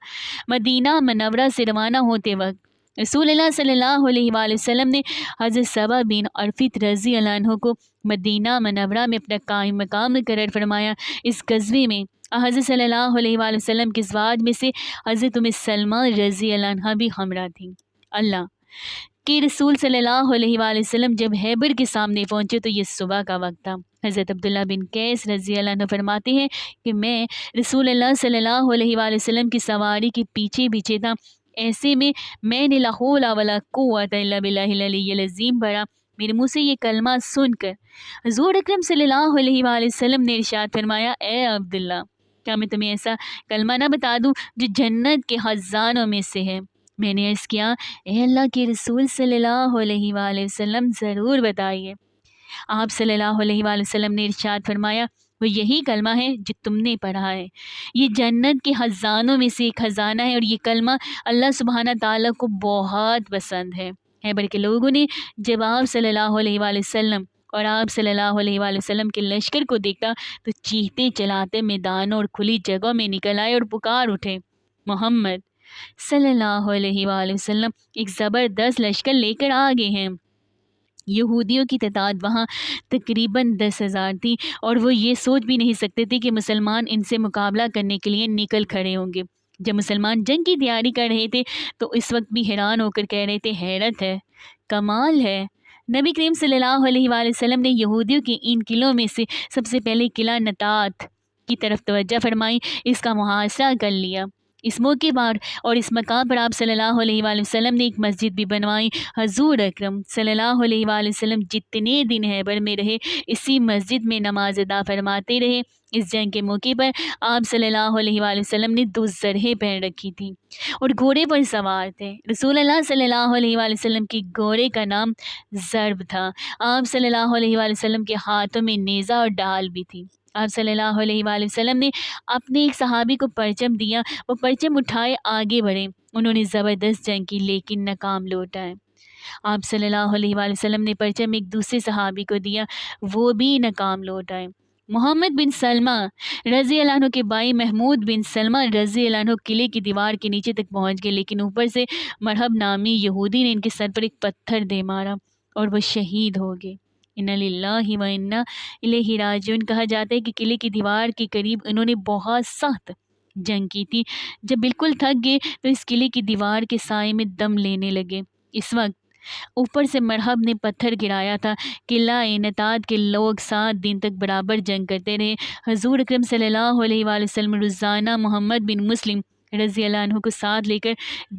S1: مدینہ منورہ سے روانہ ہوتے وقت رسول اللہ صلی اللہ علیہ وآلہ وسلم نے حضرت صبا بن عرفت رضی اللہ عنہ کو مدینہ منورہ میں اپنا قائم مقام مقرر فرمایا۔ اس غزوے میں حضرت صلی اللہ علیہ وآلہ وسلم کے ازواج میں سے حضرت ام سلمہ رضی اللہ عنہ بھی ہمراہ تھیں۔ اللہ کہ رسول صلی اللہ علیہ وآلہ وسلم جب خیبر کے سامنے پہنچے تو یہ صبح کا وقت تھا۔ حضرت عبداللہ بن قیس رضی اللہ عنہ فرماتے ہیں کہ میں رسول اللہ صلی اللہ علیہ وآلہ وسلم کی سواری کے پیچھے تھا، ایسے میں نے لا حول ولا قوت الا باللہ العلی العظیم پڑھا۔ میرے منہ سے یہ کلمہ سن کر حضور اکرم صلی اللہ علیہ وآلہ وسلم نے ارشاد فرمایا، اے عبداللہ کیا میں تمہیں ایسا کلمہ نہ بتا دوں جو جنت کے خزانوں میں سے ہے؟ میں نے عرض کیا، اے اللہ کے رسول صلی اللہ علیہ وآلہ وسلم ضرور بتائیے۔ آپ صلی اللہ علیہ وآلہ وسلم نے ارشاد فرمایا، وہ یہی کلمہ ہے جو تم نے پڑھا ہے، یہ جنت کے خزانوں میں سے ایک خزانہ ہے، اور یہ کلمہ اللہ سبحانہ تعالیٰ کو بہت پسند ہے۔ خیبر کے لوگوں نے جب آپ صلی اللہ علیہ وآلہ وسلم اور آپ صلی اللہ علیہ وآلہ وسلم کے لشکر کو دیکھا تو چیختے چلاتے میدانوں اور کھلی جگہوں میں نکل آئے اور پکار اٹھے، محمد صلی اللہ علیہ وآلہ وسلم ایک زبردست لشکر لے کر آگے ہیں۔ یہودیوں کی تعداد وہاں تقریباً 10,000 تھی، اور وہ یہ سوچ بھی نہیں سکتے تھے کہ مسلمان ان سے مقابلہ کرنے کے لیے نکل کھڑے ہوں گے۔ جب مسلمان جنگ کی تیاری کر رہے تھے تو اس وقت بھی حیران ہو کر کہہ رہے تھے، حیرت ہے، کمال ہے۔ نبی کریم صلی اللہ علیہ وآلہ وسلم نے یہودیوں کے ان قلعوں میں سے سب سے پہلے قلعہ نطات کی طرف توجہ فرمائی، اس کا محاصرہ کر لیا۔ اس موقع پر اور اس مقام پر آپ صلی اللہ علیہ وآلہ وسلم نے ایک مسجد بھی بنوائی۔ حضور اکرم صلی اللہ علیہ وآلہ وسلم جتنے دن خیبر میں رہے اسی مسجد میں نماز ادا فرماتے رہے۔ اس جنگ کے موقع پر آپ صلی اللہ علیہ وآلہ وسلم نے 2 زرہیں پہن رکھی تھیں اور گھوڑے پر سوار تھے۔ رسول اللہ صلی اللہ علیہ وآلہ وسلم کی گھوڑے کا نام ضرب تھا۔ آپ صلی اللہ علیہ وآلہ وسلم کے ہاتھوں میں نیزہ اور ڈال بھی تھی۔ آپ صلی اللہ علیہ وآلہ وسلم نے اپنے ایک صحابی کو پرچم دیا، وہ پرچم اٹھائے آگے بڑھے، انہوں نے زبردست جنگ کی لیکن ناکام لوٹ آئے۔ آپ صلی اللہ علیہ وآلہ وسلم نے پرچم ایک دوسرے صحابی کو دیا، وہ بھی ناکام لوٹ آئے۔ محمد بن سلمہ رضی اللہ عنہ کے بھائی محمود بن سلمہ رضی اللہ عنہ قلعے کی دیوار کے نیچے تک پہنچ گئے، لیکن اوپر سے مرحب نامی یہودی نے ان کے سر پر ایک پتھر دے مارا اور وہ شہید ہو گئے۔ انا للہ و انا الیہ راجعون کہا جاتا ہے کہ قلعے کی دیوار کے قریب انہوں نے بہت سخت جنگ کی تھی۔ جب بالکل تھک گئے تو اس قلعے کی دیوار کے سائے میں دم لینے لگے۔ اس وقت اوپر سے مرحب نے پتھر گرایا تھا۔ قلعہ نطات کے لوگ 7 دن تک برابر جنگ کرتے رہے۔ حضور اکرم صلی اللہ علیہ وآلہ وسلم روزانہ محمد بن مسلم رضی اللہ عنہ کو ساتھ لے کر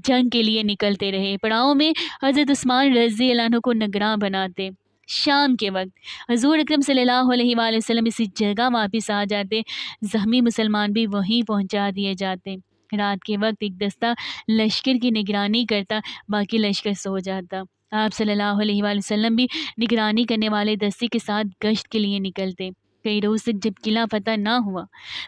S1: جنگ کے لیے نکلتے رہے۔ پڑاؤں میں حضرت عثمان رضی اللہ عنہ کو نگراں بناتے، شام کے وقت حضور اکرم صلی اللہ علیہ وآلہ وسلم اسی جگہ واپس آ جاتے، زخمی مسلمان بھی وہیں پہنچا دیے جاتے۔ رات کے وقت ایک دستہ لشکر کی نگرانی کرتا، باقی لشکر سو جاتا۔ آپ صلی اللہ علیہ وآلہ وسلم بھی نگرانی کرنے والے دستے کے ساتھ گشت کے لیے نکلتے۔ کئی روز تک جب قلعہ فتح نہ ہوا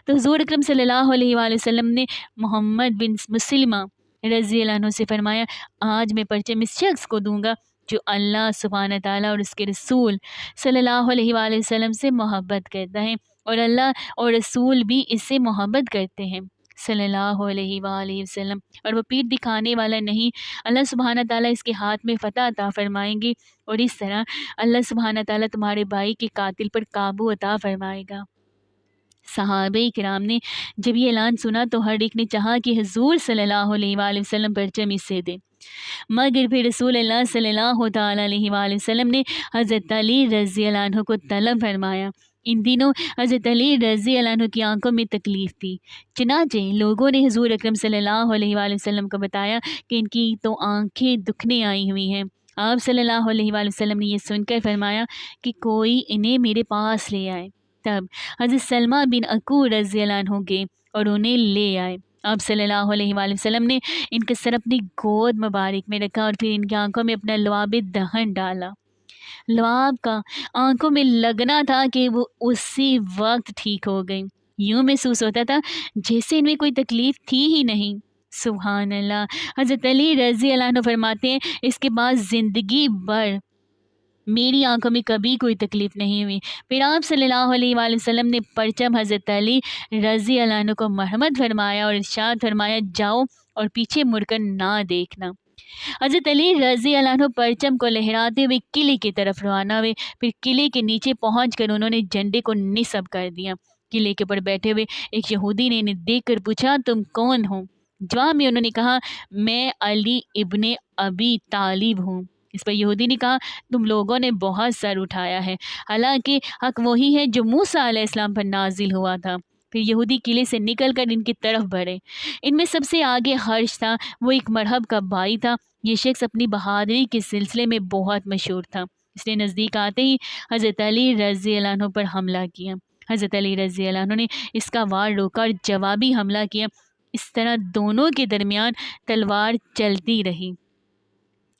S1: تو حضور اکرم صلی اللہ علیہ وآلہ وسلم نے محمد بن مسلمہ رضی اللہ عنہ سے فرمایا، آج میں پرچم اس شخص کو دوں گا جو اللہ سبحانہ تعالیٰ اور اس کے رسول صلی اللہ علیہ وآلہ وسلم سے محبت کرتا ہے، اور اللہ اور رسول بھی اس سے محبت کرتے ہیں صلی اللہ علیہ وآلہ وسلم، اور وہ پیٹھ دکھانے والا نہیں۔ اللہ سبحانہ تعالیٰ اس کے ہاتھ میں فتح عطا فرمائیں گے، اور اس طرح اللہ سبحانہ تعالیٰ تمہارے بھائی کے قاتل پر قابو عطا فرمائے گا۔ صحابہ کرام نے جب یہ اعلان سنا تو ہر ایک نے چاہا کہ حضور صلی اللہ علیہ وآلہ وسلم پرچم اس سے دے، مگر پھر رسول اللہ صلی اللہ تعالیٰ علیہ وآلہ وسلم نے حضرت علی رضی اللہ عنہ کو طلب فرمایا۔ ان دنوں حضرت علی رضی اللہ عنہ کی آنکھوں میں تکلیف تھی، چنانچہ لوگوں نے حضور اکرم صلی اللہ علیہ وآلہ وسلم کو بتایا کہ ان کی تو آنکھیں دکھنے آئی ہوئی ہیں۔ آپ صلی اللہ علیہ وآلہ وسلم نے یہ سن کر فرمایا کہ کوئی انہیں میرے پاس لے آئے۔ تب حضرت سلمہ بن اکو رضی اللہ عنہ گئے اور انہیں لے آئے۔ آپ صلی اللہ علیہ وآلہ وسلم نے ان کا سر اپنی گود مبارک میں رکھا اور پھر ان کی آنکھوں میں اپنا لعاب دہن ڈالا۔ لعاب کا آنکھوں میں لگنا تھا کہ وہ اسی وقت ٹھیک ہو گئی، یوں محسوس ہوتا تھا جیسے ان میں کوئی تکلیف تھی ہی نہیں۔ سبحان اللہ۔ حضرت علی رضی اللہ عنہ فرماتے ہیں اس کے بعد زندگی بھر میری آنکھوں میں کبھی کوئی تکلیف نہیں ہوئی۔ پھر آپ صلی اللہ علیہ وآلہ وسلم نے پرچم حضرت علی رضی اللہ عنہ کو مرحمت فرمایا اور ارشاد فرمایا، جاؤ اور پیچھے مڑ کر نہ دیکھنا۔ حضرت علی رضی اللہ عنہ پرچم کو لہراتے ہوئے قلعے کی طرف روانہ ہوئے۔ پھر قلعے کے نیچے پہنچ کر انہوں نے جھنڈے کو نصب کر دیا۔ قلعے کے اوپر بیٹھے ہوئے ایک یہودی نے انہیں دیکھ کر پوچھا، تم کون ہو؟ جواب میں انہوں نے کہا، میں علی ابن ابی طالب ہوں۔ اس پر یہودی نے کہا، تم لوگوں نے بہت سر اٹھایا ہے، حالانکہ حق وہی ہے جو موسیٰ علیہ السلام پر نازل ہوا تھا۔ پھر یہودی قلعے سے نکل کر ان کی طرف بڑھے۔ ان میں سب سے آگے حرش تھا، وہ ایک مرحب کا بھائی تھا۔ یہ شخص اپنی بہادری کے سلسلے میں بہت مشہور تھا۔ اس نے نزدیک آتے ہی حضرت علی رضی اللہ عنہ پر حملہ کیا۔ حضرت علی رضی اللہ عنہ نے اس کا وار روکا اور جوابی حملہ کیا۔ اس طرح دونوں کے درمیان تلوار چلتی رہی۔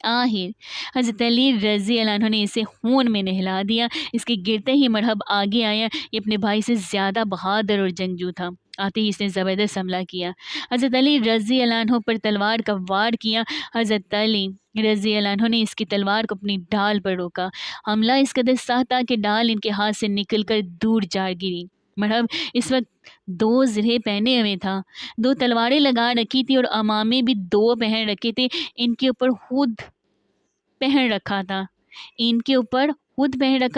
S1: آخر حضرت علی رضی اللہ عنہ نے اسے خون میں نہلا دیا۔ اس کے گرتے ہی مرحب آگے آیا۔ یہ اپنے بھائی سے زیادہ بہادر اور جنگجو تھا۔ آتے ہی اس نے زبردست حملہ کیا، حضرت علی رضی اللہ عنہ پر تلوار کا وار کیا۔ حضرت علی رضی اللہ عنہ نے اس کی تلوار کو اپنی ڈال پر روکا۔ حملہ اس قدر سخت تھا کہ ڈال ان کے ہاتھ سے نکل کر دور جا گری۔ مرحب اس وقت 2 زرہیں پہنے ہوئے تھا، 2 تلواریں لگا رکھی تھی اور امامے بھی 2 پہن رکھے تھے۔ ان کے اوپر خود پہن رکھا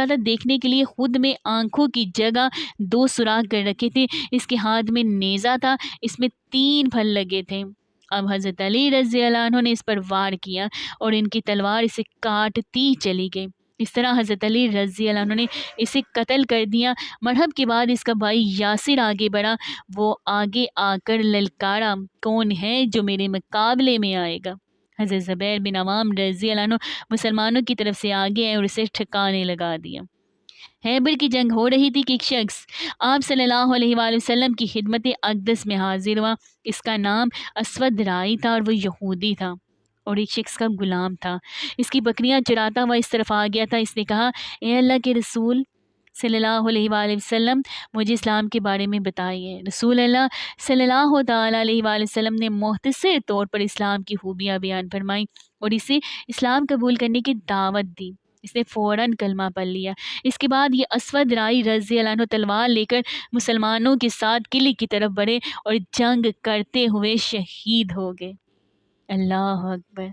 S1: تھا، دیکھنے کے لیے خود میں آنکھوں کی جگہ 2 سوراخ کر رکھے تھے۔ اس کے ہاتھ میں نیزہ تھا، اس میں 3 پھل لگے تھے۔ اب حضرت علی رضی اللہ عنہ نے اس پر وار کیا اور ان کی تلوار اسے کاٹتی چلی گئی۔ اس طرح حضرت علی رضی اللہ عنہ نے اسے قتل کر دیا۔ مرحب کے بعد اس کا بھائی یاسر آگے بڑھا۔ وہ آگے آ کر للکارا، کون ہے جو میرے مقابلے میں آئے گا؟ حضرت زبیر بن عوام رضی اللہ عنہ مسلمانوں کی طرف سے آگے آئے اور اسے ٹھکانے لگا دیا۔ خیبر کی جنگ ہو رہی تھی کہ ایک شخص آپ صلی اللہ علیہ وآلہ وسلم کی خدمت اقدس میں حاضر ہوا۔ اس کا نام اسود رائی تھا اور وہ یہودی تھا اور ایک شخص کا غلام تھا۔ اس کی بکریاں چراتا ہوا اس طرف آ گیا تھا۔ اس نے کہا، اے اللہ کے رسول صلی اللہ علیہ وآلہ وسلم، مجھے اسلام کے بارے میں بتائیے۔ رسول اللہ صلی اللہ تعالیٰ علیہ وآلہ وسلم نے مختصر طور پر اسلام کی خوبیاں بیان فرمائیں اور اسے اسلام قبول کرنے کی دعوت دی۔ اس نے فوراً کلمہ پڑھ لیا۔ اس کے بعد یہ اسود رائی رضی اللہ عنہ تلوار لے کر مسلمانوں کے ساتھ قلعے کی طرف بڑھے اور جنگ کرتے ہوئے شہید ہو گئے۔ اللہ اکبر۔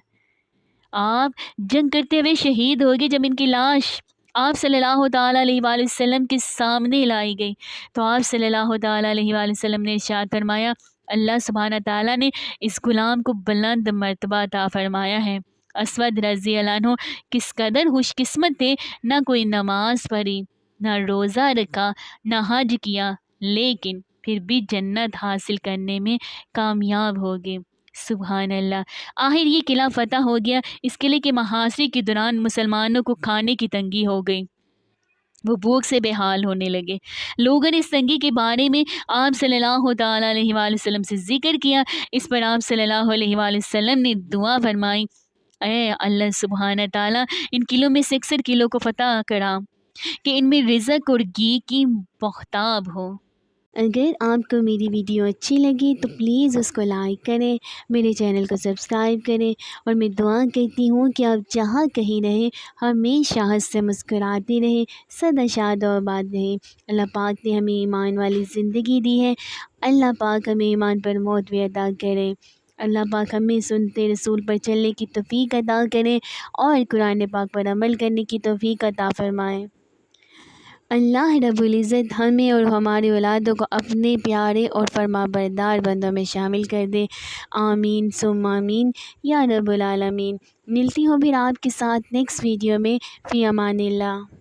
S1: آپ جنگ کرتے ہوئے شہید ہو گئے۔ جب ان کی لاش آپ صلی اللہ تعالیٰ علیہ وآلہ وسلم کے سامنے لائی گئی تو آپ صلی اللہ تعالیٰ علیہ وآلہ وسلم نے ارشاد فرمایا، اللہ سبحانہ تعالیٰ نے اس غلام کو بلند مرتبہ عطا فرمایا ہے۔ اسود رضی اللہ عنہ کس قدر خوش قسمت تھے، نہ کوئی نماز پڑھی، نہ روزہ رکھا، نہ حج کیا، لیکن پھر بھی جنت حاصل کرنے میں کامیاب ہو گئے۔
S2: سبحان اللہ۔ آخر یہ قلعہ فتح ہو گیا۔ اس قلعے کے محاصرے کے دوران مسلمانوں کو کھانے کی تنگی ہو گئی، وہ بھوک سے بے حال ہونے لگے۔ لوگوں نے اس تنگی کے بارے میں آپ صلی اللہ تعالیٰ علیہ وآلہ وسلم سے ذکر کیا۔ اس پر آپ صلی اللہ علیہ وآلہ وسلم نے دعا فرمائی، اے اللہ سبحانہ تعالیٰ ان قلعوں میں سے اکثر قلعوں کو فتح کرا کہ ان میں رزق اور گھی کی بہتاب ہو۔
S1: اگر آپ کو میری ویڈیو اچھی لگی تو پلیز اس کو لائک کریں، میرے چینل کو سبسکرائب کریں، اور میں دعا کرتی ہوں کہ آپ جہاں کہیں رہیں ہمیشہ ہنس سے مسکراتے رہیں، سدا شاد و آباد رہیں۔ اللہ پاک نے ہمیں ایمان والی زندگی دی ہے، اللہ پاک ہمیں ایمان پر موت بھی عطا کرے۔ اللہ پاک ہمیں سنتے رسول پر چلنے کی توفیق عطا کرے اور قرآن پاک پر عمل کرنے کی توفیق عطا فرمائے۔ اللہ رب العزت ہمیں اور ہماری اولادوں کو اپنے پیارے اور فرما بردار بندوں میں شامل کر دے، آمین ثم آمین یا رب العالمین۔ ملتی ہوں پھر آپ کے ساتھ نیکسٹ ویڈیو میں، فی امان اللہ۔